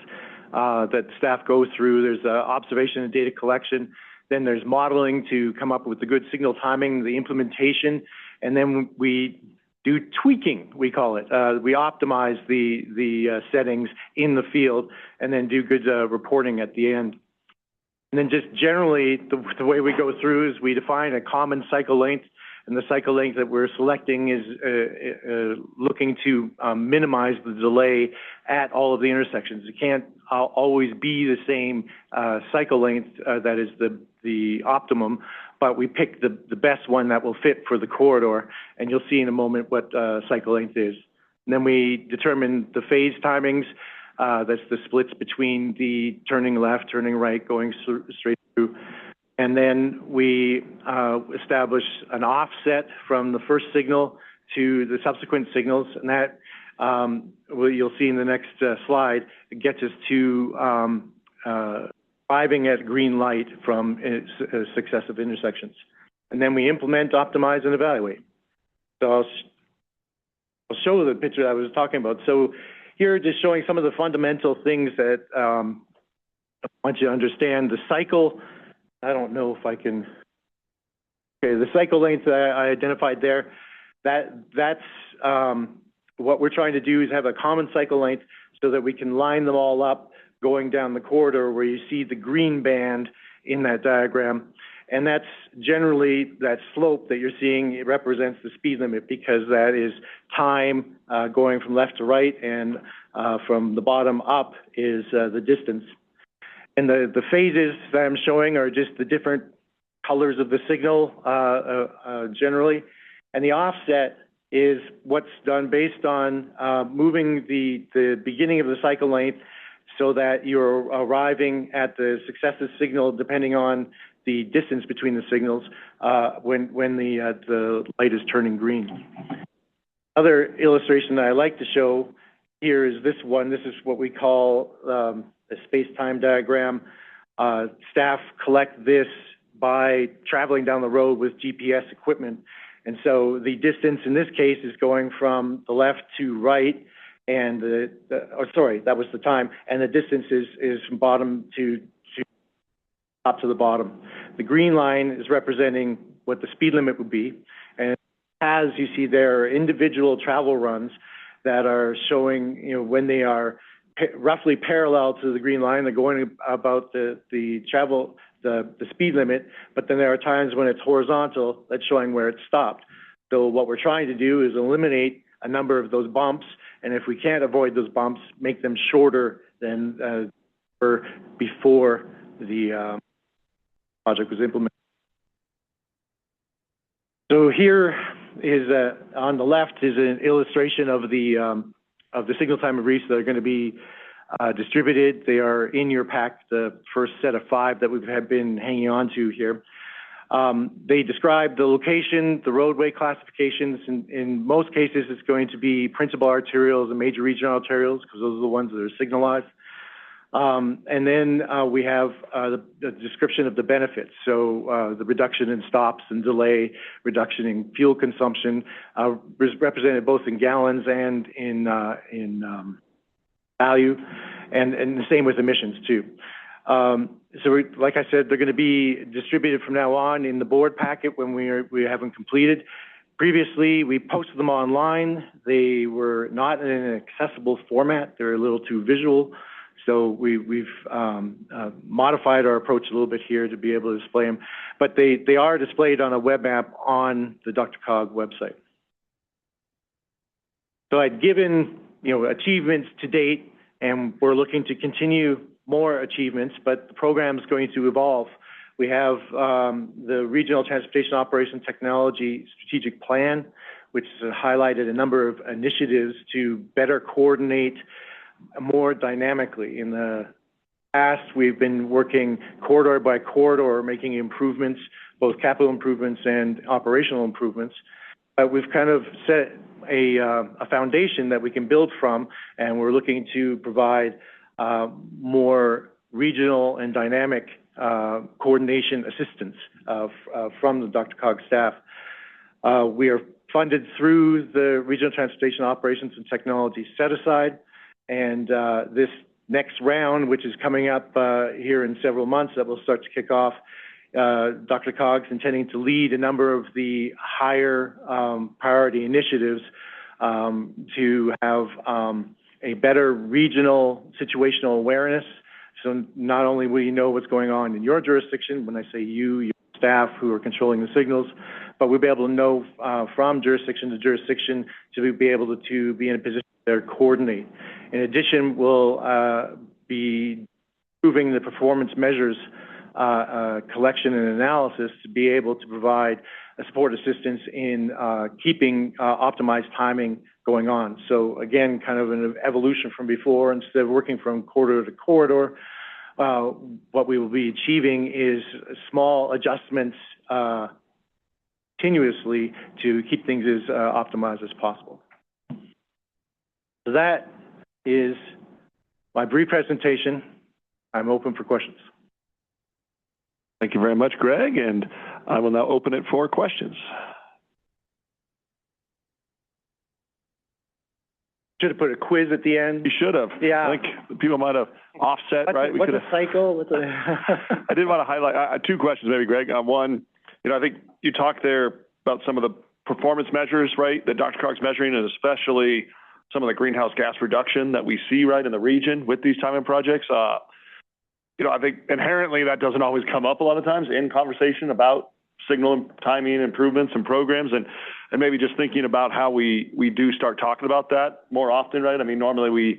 that staff goes through. There's observation and data collection. Then there's modeling to come up with the good signal timing, the implementation, and then we do tweaking, we call it. We optimize the settings in the field and then do good reporting at the end. And then just generally, the way we go through is we define a common cycle length, and the cycle length that we're selecting is looking to minimize the delay at all of the intersections. It can't always be the same cycle length that is the optimum, but we pick the best one that will fit for the corridor, and you'll see in a moment what cycle length is. And then we determine the phase timings. That's the splits between the turning left, turning right, going straight through. And then we establish an offset from the first signal to the subsequent signals, and that you'll see in the next slide, it gets us to arriving at green light from successive intersections. And then we implement, optimize, and evaluate. So I'll show the picture that I was talking about. So here, just showing some of the fundamental things that I want you to understand. The cycle, I don't know if I can, okay, the cycle length that I identified there, that's what we're trying to do is have a common cycle length so that we can line them all up going down the corridor where you see the green band in that diagram. And that's generally that slope that you're seeing. It represents the speed limit because that is time going from left to right, and from the bottom up is the distance. And the phases that I'm showing are just the different colors of the signal generally. And the offset is what's done based on moving the beginning of the cycle length so that you're arriving at the successive signal depending on the distance between the signals when the light is turning green. Other illustration that I like to show here is this one. This is what we call a space-time diagram. Staff collect this by traveling down the road with GPS equipment. And so the distance in this case is going from the left to right, and that was the time, and the distance is from bottom to top to the bottom. The green line is representing what the speed limit would be, and as you see there are individual travel runs that are showing, when they are roughly parallel to the green line, they're going about the speed limit, but then there are times when it's horizontal, that's showing where it stopped. So what we're trying to do is eliminate a number of those bumps, and if we can't avoid those bumps, make them shorter than before the project was implemented. So here is on the left is an illustration of the signal time of reach that are going to be distributed. They are in your pack, the first set of 5 that we have been hanging on to here. They describe the location, the roadway classifications. In most cases, it's going to be principal arterials and major regional arterials because those are the ones that are signalized. And then we have the description of the benefits. So the reduction in stops and delay, reduction in fuel consumption, represented both in gallons and in value, and the same with emissions too. So like I said, they're going to be distributed from now on in the board packet when we have them completed. Previously, we posted them online. They were not in an accessible format. They're a little too visual. So we've modified our approach a little bit here to be able to display them. But they are displayed on a web app on the DRCOG website. So I'd given achievements to date, and we're looking to continue more achievements, but the program is going to evolve. We have the Regional Transportation Operations Technology Strategic Plan, which has highlighted a number of initiatives to better coordinate more dynamically. In the past, we've been working corridor by corridor, making improvements, both capital improvements and operational improvements. We've kind of set a foundation that we can build from, and we're looking to provide more regional and dynamic coordination assistance from the DRCOG staff. We are funded through the Regional Transportation Operations and Technology Set-Aside, and this next round, which is coming up here in several months, that will start to kick off, DRCOG's intending to lead a number of the higher priority initiatives to have a better regional situational awareness. So not only will you know what's going on in your jurisdiction, when I say you, your staff who are controlling the signals, but we'll be able to know from jurisdiction to jurisdiction to be able to be in a position to coordinate. In addition, we'll be improving the performance measures collection and analysis to be able to provide support assistance in keeping optimized timing going on. So again, kind of an evolution from before. Instead of working from corridor to corridor, what we will be achieving is small adjustments continuously to keep things as optimized as possible. So that is my brief presentation. I'm open for questions. Thank you very much, Greg, and I will now open it for questions. Should have put a quiz at the end. You should have. Yeah. I think people might have offset, right? What's a cycle? I did want to highlight two questions, maybe, Greg. One, I think you talked there about some of the performance measures, right, that DRCOG's measuring, and especially some of the greenhouse gas reduction that we see, right, in the region with these timing projects. I think inherently that doesn't always come up a lot of times in conversation about signal and timing improvements and programs, and maybe just thinking about how we do start talking about that more often, right? I mean, normally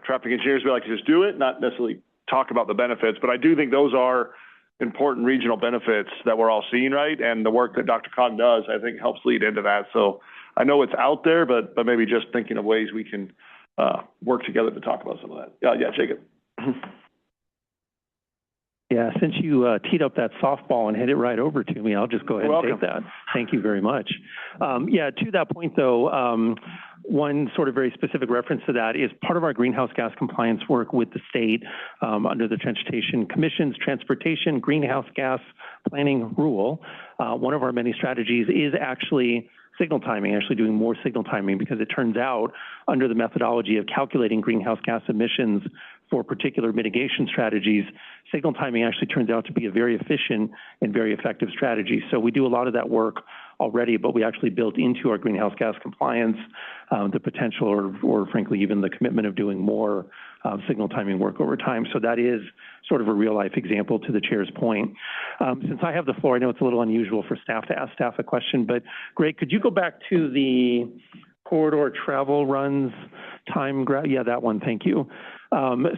traffic engineers, we like to just do it, not necessarily talk about the benefits, but I do think those are important regional benefits that we're all seeing, right? And the work that DRCOG does, I think, helps lead into that. So I know it's out there, but maybe just thinking of ways we can work together to talk about some of that. Yeah, Jacob. Yeah, since you teed up that softball and hit it right over to me, I'll just go ahead and take that. Thank you very much. To that point, though, one sort of very specific reference to that is part of our greenhouse gas compliance work with the state under the Transportation Commission's Transportation Greenhouse Gas Planning Rule. One of our many strategies is actually signal timing, actually doing more signal timing, because it turns out under the methodology of calculating greenhouse gas emissions for particular mitigation strategies, signal timing actually turns out to be a very efficient and very effective strategy. So we do a lot of that work already, but we actually built into our greenhouse gas compliance the potential or frankly even the commitment of doing more signal timing work over time. So that is sort of a real life example to the chair's point. Since I have the floor, I know it's a little unusual for staff to ask staff a question, but Greg, could you go back to the corridor travel runs time graph? Yeah, that one, thank you.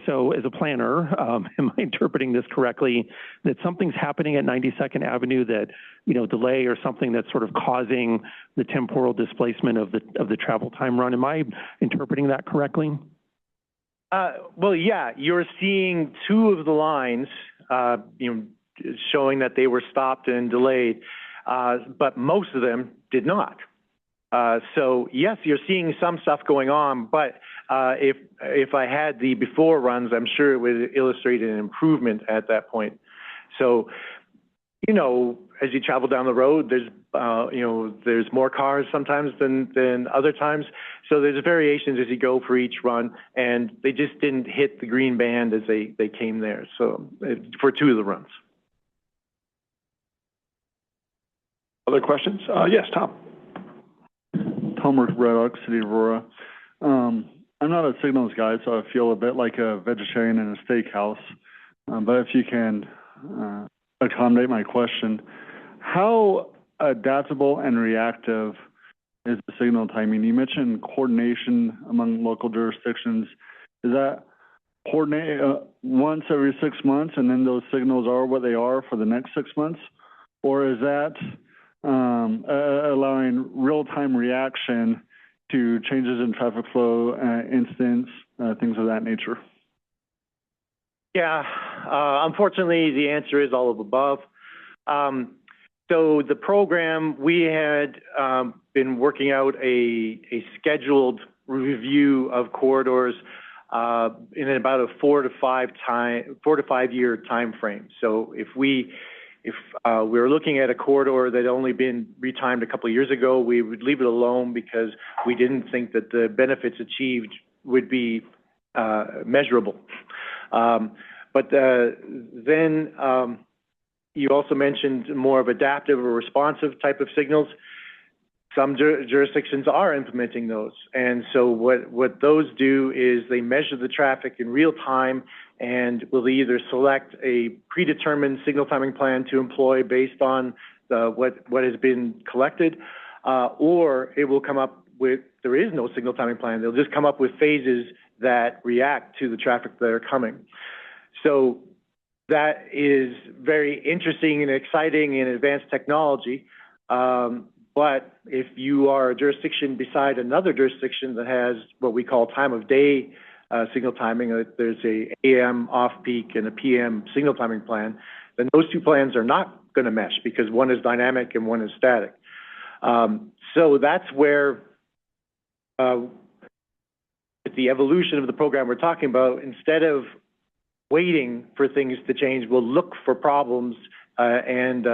So as a planner, am I interpreting this correctly, that something's happening at 92nd Avenue that, delay or something that's sort of causing the temporal displacement of the travel time run? Am I interpreting that correctly? Well, yeah, you're seeing two of the lines, showing that they were stopped and delayed, but most of them did not. So yes, you're seeing some stuff going on, but if I had the before runs, I'm sure it would illustrate an improvement at that point. So, as you travel down the road, there's more cars sometimes than other times. So there's variations as you go for each run, and they just didn't hit the green band as they came there. So for two of the runs. Other questions? Yes, Tom. Tom Braddock, City of Aurora. I'm not a signals guy, so I feel a bit like a vegetarian in a steakhouse. But if you can accommodate my question, how adaptable and reactive is the signal timing? You mentioned coordination among local jurisdictions. Is that coordinate once every 6 months and then those signals are what they are for the next 6 months? Or is that allowing real-time reaction to changes in traffic flow, incidents, things of that nature? Yeah, unfortunately, the answer is all of above. So the program, we had been working out a scheduled review of corridors in about a 4 to 5 year time frame. So if we were looking at a corridor that had only been retimed a couple of years ago, we would leave it alone because we didn't think that the benefits achieved would be measurable. But then, you also mentioned more of adaptive or responsive type of signals. Some jurisdictions are implementing those. And so what those do is they measure the traffic in real time and will either select a predetermined signal timing plan to employ based on what has been collected, or it will come up with, there is no signal timing plan. They'll just come up with phases that react to the traffic that are coming. So that is very interesting and exciting and advanced technology. But if you are a jurisdiction beside another jurisdiction that has what we call time of day signal timing, there's a AM off-peak and a PM signal timing plan, then those two plans are not going to mesh because one is dynamic and one is static. So that's where the evolution of the program we're talking about, instead of waiting for things to change, we'll look for problems and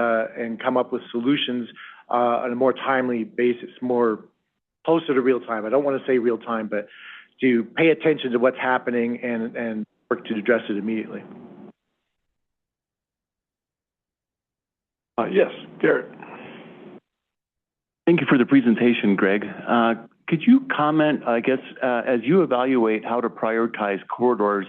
come up with solutions on a more timely basis, more closer to real time. I don't want to say real time, but to pay attention to what's happening and work to address it immediately. Yes, Garrett. Thank you for the presentation, Greg. Could you comment, I guess, as you evaluate how to prioritize corridors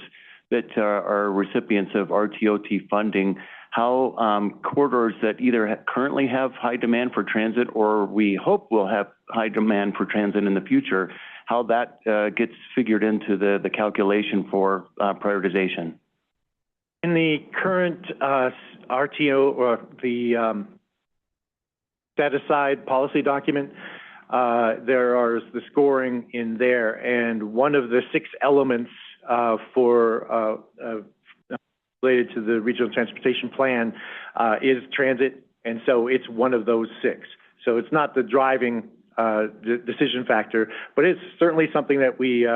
that are recipients of RTOT funding, how corridors that either currently have high demand for transit or we hope will have high demand for transit in the future, how that gets figured into the calculation for prioritization? In the current RTO or the set-aside policy document, there is the scoring in there, and one of the 6 elements for related to the regional transportation plan is transit, and so it's one of those 6. So it's not the driving decision factor, but it's certainly something that we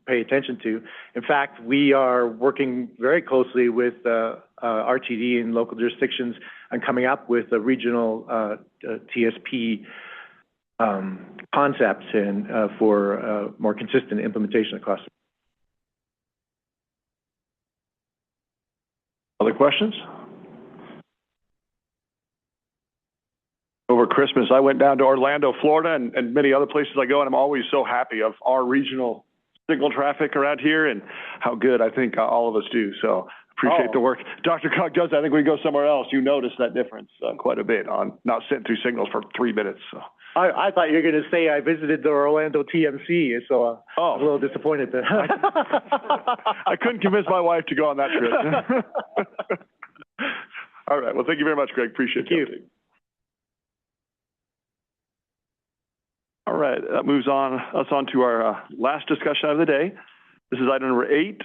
pay attention to. In fact, we are working very closely with RTD and local jurisdictions on coming up with a regional TSP concepts and for more consistent implementation across. Other questions? Over Christmas, I went down to Orlando, Florida, and many other places I go, and I'm always so happy of our regional signal traffic around here and how good I think all of us do. So appreciate the work DRCOG does. I think when you go somewhere else, you notice that difference quite a bit on not sitting through signals for 3 minutes. So. I thought you were going to say I visited the Orlando TMC, so I was a little disappointed there. I couldn't convince my wife to go on that trip. All right. Well, thank you very much, Greg. Appreciate it. All right. That moves us on to our last discussion of the day. This is item number 8,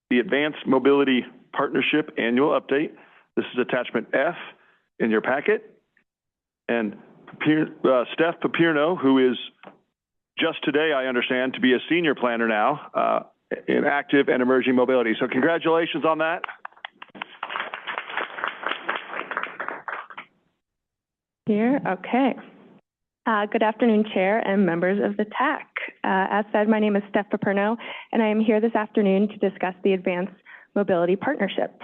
the Advanced Mobility Partnership Annual Update. This is attachment F in your packet. And Steph Papirno, who is just today, I understand, to be a senior planner now in active and emerging mobility. So congratulations on that. Here, okay. Good afternoon, Chair and members of the TAC. As said, my name is Steph Papirno, and I am here this afternoon to discuss the Advanced Mobility Partnership.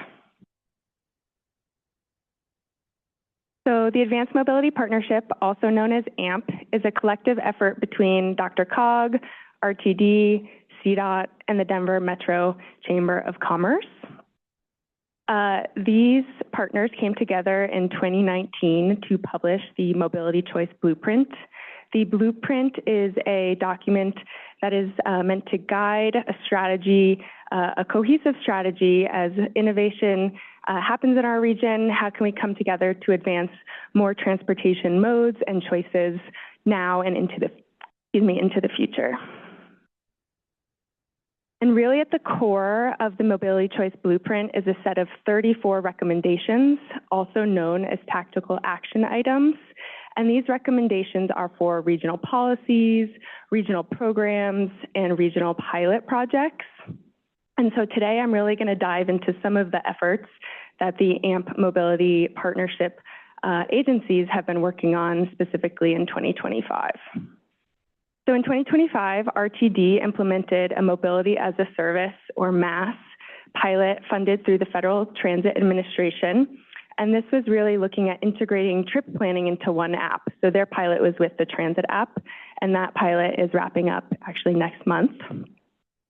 So the Advanced Mobility Partnership, also known as AMP, is a collective effort between DRCOG, RTD, CDOT, and the Denver Metro Chamber of Commerce. These partners came together in 2019 to publish the Mobility Choice Blueprint. The blueprint is a document that is meant to guide a strategy, a cohesive strategy as innovation happens in our region. How can we come together to advance more transportation modes and choices now and into the future? And really at the core of the Mobility Choice Blueprint is a set of 34 recommendations, also known as tactical action items. And these recommendations are for regional policies, regional programs, and regional pilot projects. And so today I'm really going to dive into some of the efforts that the AMP Mobility Partnership agencies have been working on specifically in 2025. So in 2025, RTD implemented a Mobility as a Service, or MAS, pilot funded through the Federal Transit Administration. And this was really looking at integrating trip planning into one app. So their pilot was with the transit app, and that pilot is wrapping up actually next month.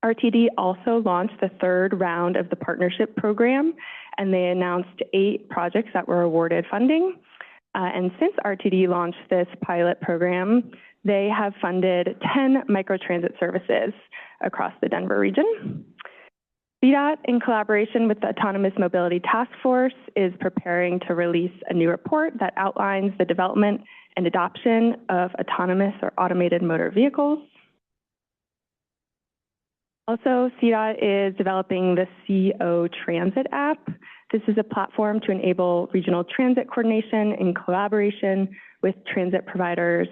RTD also launched the third round of the partnership program, and they announced 8 projects that were awarded funding. And since RTD launched this pilot program, they have funded 10 microtransit services across the Denver region. CDOT, in collaboration with the Autonomous Mobility Task Force, is preparing to release a new report that outlines the development and adoption of autonomous or automated motor vehicles. Also, CDOT is developing the CO Transit app. This is a platform to enable regional transit coordination in collaboration with transit providers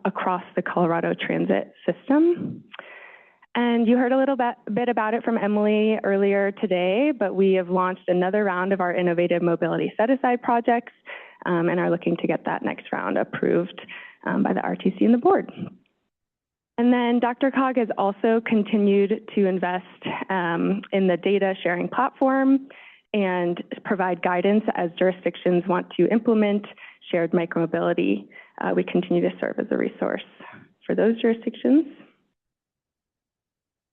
across the Colorado transit system. And you heard a little bit about it from Emily earlier today, but we have launched another round of our innovative mobility set-aside projects and are looking to get that next round approved by the RTC and the board. And then DRCOG has also continued to invest in the data sharing platform and provide guidance as jurisdictions want to implement shared micromobility. We continue to serve as a resource for those jurisdictions.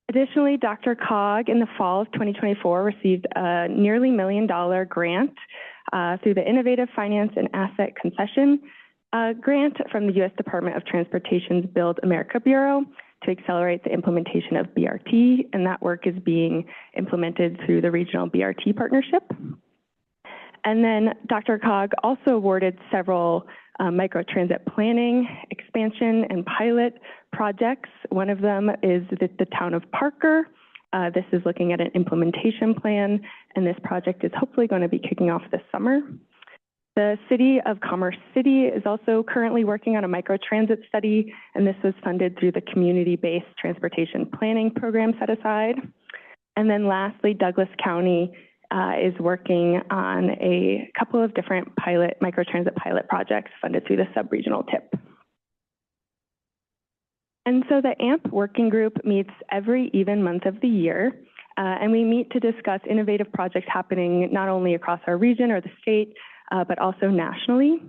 Additionally, DRCOG in the fall of 2024 received a nearly $1 million grant through the Innovative Finance and Asset Concession grant from the U.S. Department of Transportation's Build America Bureau to accelerate the implementation of BRT, and that work is being implemented through the regional BRT partnership. And then DRCOG also awarded several microtransit planning, expansion, and pilot projects. One of them is the town of Parker. This is looking at an implementation plan, and this project is hopefully going to be kicking off this summer. The City of Commerce City is also currently working on a microtransit study, and this was funded through the Community-Based Transportation Planning Program set aside. And then lastly, Douglas County is working on a couple of different microtransit pilot projects funded through the sub-regional TIP. And so the AMP working group meets every even month of the year, and we meet to discuss innovative projects happening not only across our region or the state, but also nationally.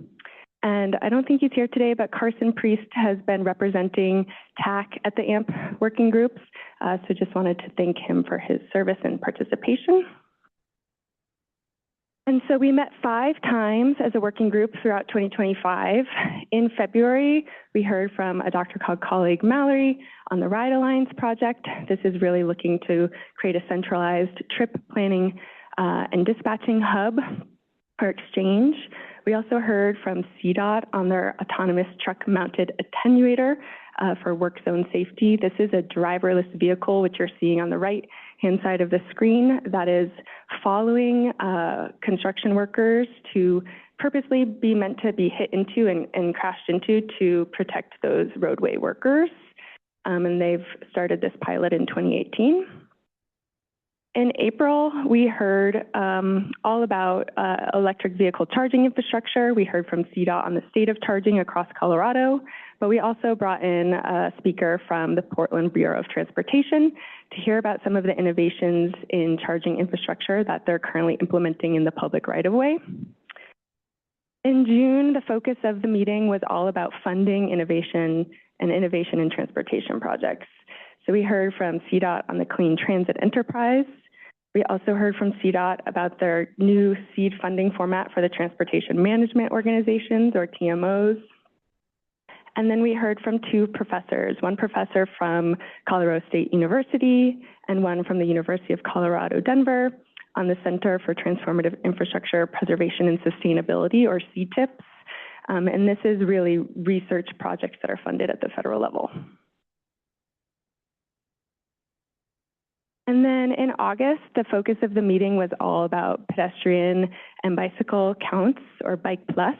And I don't think he's here today, but Carson Priest has been representing TAC at the AMP working groups, so just wanted to thank him for his service and participation. And so we met 5 times as a working group throughout 2025. In February, we heard from a DRCOG colleague, Mallory, on the Ride Alliance project. This is really looking to create a centralized trip planning and dispatching hub or exchange. We also heard from CDOT on their autonomous truck-mounted attenuator for work zone safety. This is a driverless vehicle, which you're seeing on the right-hand side of the screen, that is following construction workers to purposely be meant to be hit into and crashed into to protect those roadway workers. And they've started this pilot in 2018. In April, we heard all about electric vehicle charging infrastructure. We heard from CDOT on the state of charging across Colorado, but we also brought in a speaker from the Portland Bureau of Transportation to hear about some of the innovations in charging infrastructure that they're currently implementing in the public right-of-way. In June, the focus of the meeting was all about funding innovation in transportation projects. So we heard from CDOT on the Clean Transit Enterprise. We also heard from CDOT about their new seed funding format for the Transportation Management Organizations, or TMOs. And then we heard from 2 professors, one professor from Colorado State University and one from the University of Colorado, Denver, on the Center for Transformative Infrastructure Preservation and Sustainability, or CTIPS. And this is really research projects that are funded at the federal level. And then in August, the focus of the meeting was all about pedestrian and bicycle counts, or Bike Plus.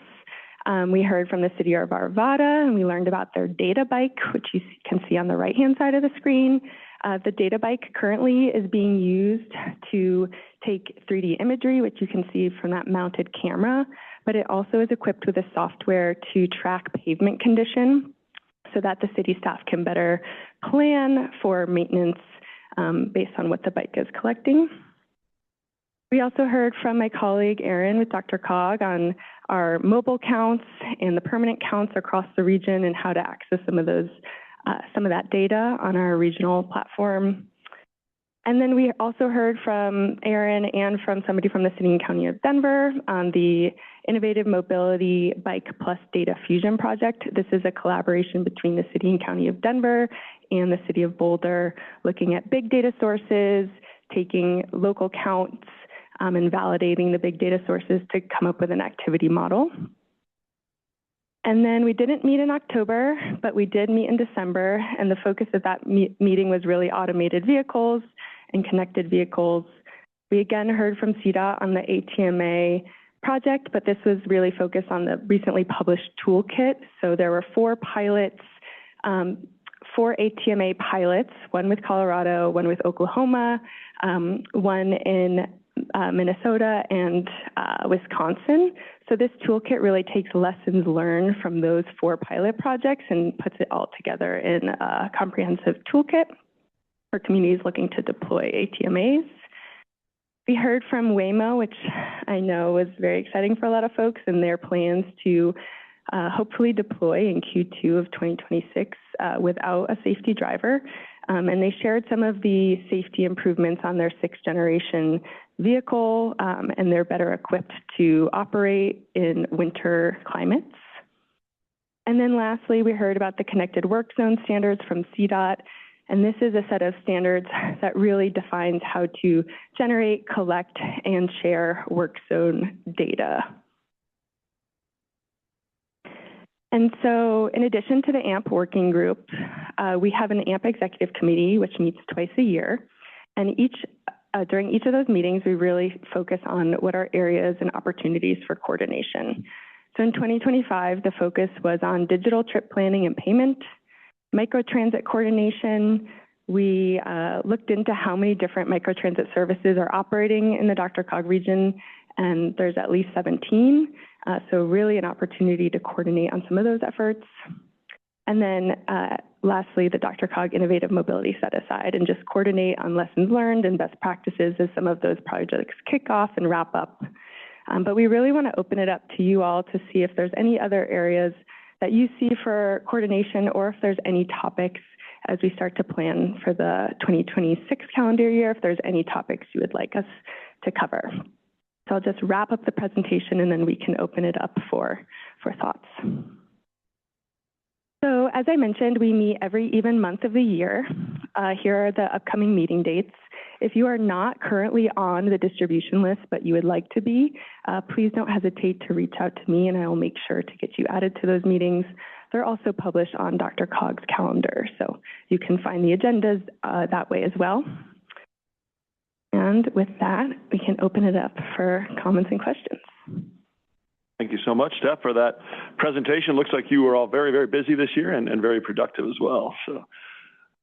We heard from the city of Arvada, and we learned about their data bike, which you can see on the right-hand side of the screen. The data bike currently is being used to take 3D imagery, which you can see from that mounted camera, but it also is equipped with a software to track pavement condition so that the city staff can better plan for maintenance based on what the bike is collecting. We also heard from my colleague Erin with DRCOG on our mobile counts and the permanent counts across the region and how to access some of that data on our regional platform. And then we also heard from Erin and from somebody from the City and County of Denver on the Innovative Mobility Bike Plus Data Fusion Project. This is a collaboration between the City and County of Denver and the City of Boulder, looking at big data sources, taking local counts, and validating the big data sources to come up with an activity model. And then we didn't meet in October, but we did meet in December, and the focus of that meeting was really automated vehicles and connected vehicles. We again heard from CDOT on the ATMA project, but this was really focused on the recently published toolkit. So there were 4 pilots, 4 ATMA pilots, one with Colorado, one with Oklahoma, one in Minnesota and Wisconsin. So this toolkit really takes lessons learned from those 4 pilot projects and puts it all together in a comprehensive toolkit for communities looking to deploy ATMAs. We heard from Waymo, which I know was very exciting for a lot of folks, and their plans to hopefully deploy in Q2 of 2026 without a safety driver. And they shared some of the safety improvements on their 6th generation vehicle, and they're better equipped to operate in winter climates. And then lastly, we heard about the connected work zone standards from CDOT. And this is a set of standards that really defines how to generate, collect, and share work zone data. And so in addition to the AMP working group, we have an AMP executive committee, which meets twice a year. And during each of those meetings, we really focus on what are areas and opportunities for coordination. So in 2025, the focus was on digital trip planning and payment, microtransit coordination. We looked into how many different microtransit services are operating in the DRCOG region, and there's at least 17. So really an opportunity to coordinate on some of those efforts. And then lastly, the DRCOG Innovative Mobility Set Aside and just coordinate on lessons learned and best practices as some of those projects kick off and wrap up. But we really want to open it up to you all to see if there's any other areas that you see for coordination, or if there's any topics as we start to plan for the 2026 calendar year, if there's any topics you would like us to cover. So I'll just wrap up the presentation and then we can open it up for thoughts. So as I mentioned, we meet every even month of the year. Here are the upcoming meeting dates. If you are not currently on the distribution list, but you would like to be, please don't hesitate to reach out to me and I will make sure to get you added to those meetings. They're also published on DRCOG's calendar, so you can find the agendas that way as well. And with that, we can open it up for comments and questions. Thank you so much, Steph, for that presentation. Looks like you were all very, very busy this year and very productive as well. So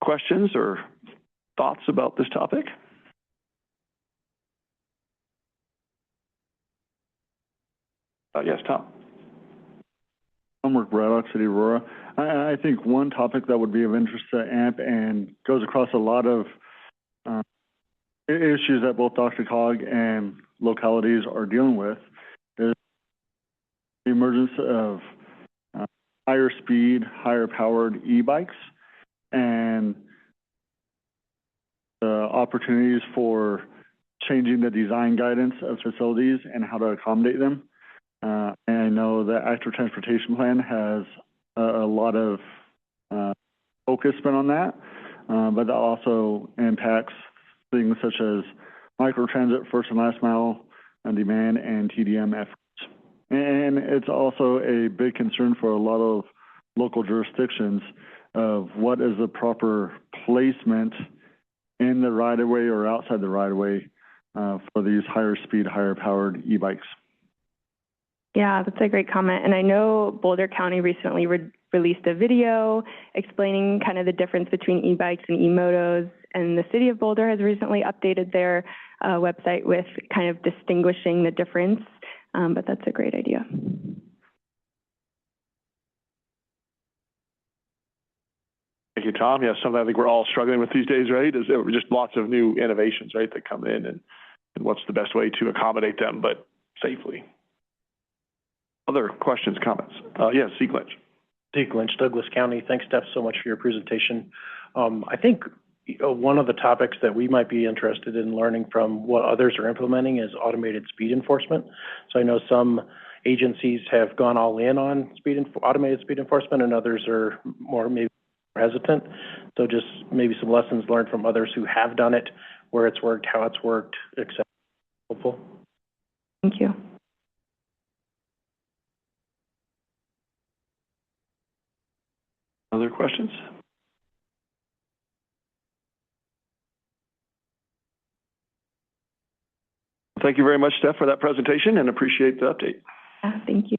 questions or thoughts about this topic? Yes, Tom. I'm Mark Braddock, City of Aurora. I think one topic that would be of interest to AMP and goes across a lot of issues that both DRCOG and localities are dealing with is the emergence of higher speed, higher powered e-bikes and the opportunities for changing the design guidance of facilities and how to accommodate them. And I know the Active Transportation Plan has a lot of focus spent on that, but that also impacts things such as microtransit, first and last mile on demand, and TDM efforts. And it's also a big concern for a lot of local jurisdictions of what is the proper placement in the right-of-way or outside the right-of-way for these higher speed, higher powered e-bikes. Yeah, that's a great comment. And I know Boulder County recently released a video explaining kind of the difference between e-bikes and e-motos. And the City of Boulder has recently updated their website with kind of distinguishing the difference. But that's a great idea. Thank you, Tom. Yeah, something I think we're all struggling with these days, right? Is just lots of new innovations, right, that come in and what's the best way to accommodate them, but safely. Other questions, comments? Yes, Zeke Lynch. Zeke Lynch, Douglas County. Thanks, Steph, so much for your presentation. I think one of the topics that we might be interested in learning from what others are implementing is automated speed enforcement. So I know some agencies have gone all in on automated speed enforcement, and others are more maybe hesitant. So just maybe some lessons learned from others who have done it, where it's worked, how it's worked, etc. Hopeful. Thank you. Other questions? Thank you very much, Steph, for that presentation, and appreciate the update. Thank you.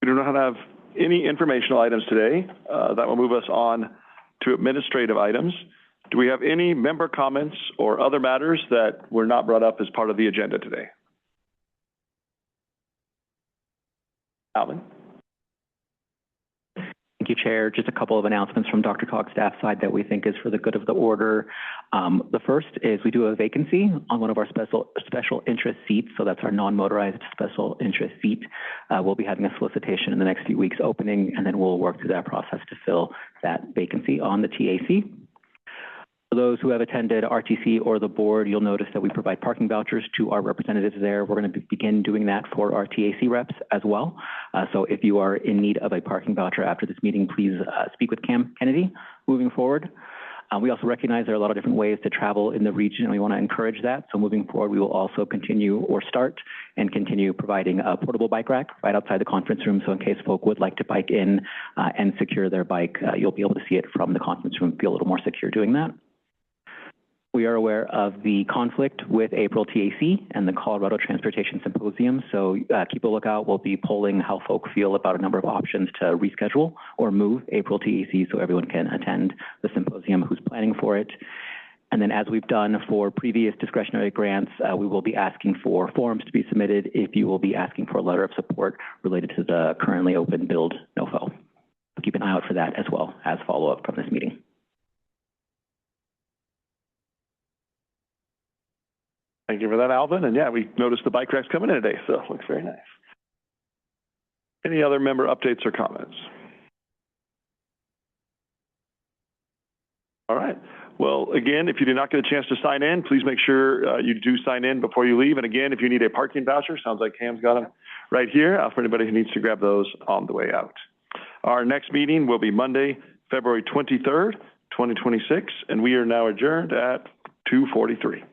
We do not have any informational items today. That will move us on to administrative items. Do we have any member comments or other matters that were not brought up as part of the agenda today? Alvin? Thank you, Chair. Just a couple of announcements from DRCOG staff side that we think is for the good of the order. The first is we do have a vacancy on one of our special interest seats, so that's our non-motorized special interest seat. We'll be having a solicitation in the next few weeks opening, and then we'll work through that process to fill that vacancy on the TAC. For those who have attended RTC or the board, you'll notice that we provide parking vouchers to our representatives there. We're going to begin doing that for our TAC reps as well. So if you are in need of a parking voucher after this meeting, please speak with Cam Kennedy moving forward. We also recognize there are a lot of different ways to travel in the region, and we want to encourage that. So moving forward, we will also continue providing a portable bike rack right outside the conference room. So in case folk would like to bike in and secure their bike, you'll be able to see it from the conference room, be a little more secure doing that. We are aware of the conflict with April TAC and the Colorado Transportation Symposium, so keep a lookout. We'll be polling how folk feel about a number of options to reschedule or move April TAC so everyone can attend the symposium who's planning for it. And then as we've done for previous discretionary grants, we will be asking for forms to be submitted if you will be asking for a letter of support related to the currently open build NOFO. Keep an eye out for that as well as follow-up from this meeting. Thank you for that, Alvin. And yeah, we noticed the bike racks coming in today, so it looks very nice. Any other member updates or comments? All right. Well, again, if you did not get a chance to sign in, please make sure you do sign in before you leave. And again, if you need a parking voucher, sounds like Cam's got them right here for anybody who needs to grab those on the way out. Our next meeting will be Monday, February 23rd, 2026, and we are now adjourned at 2:43.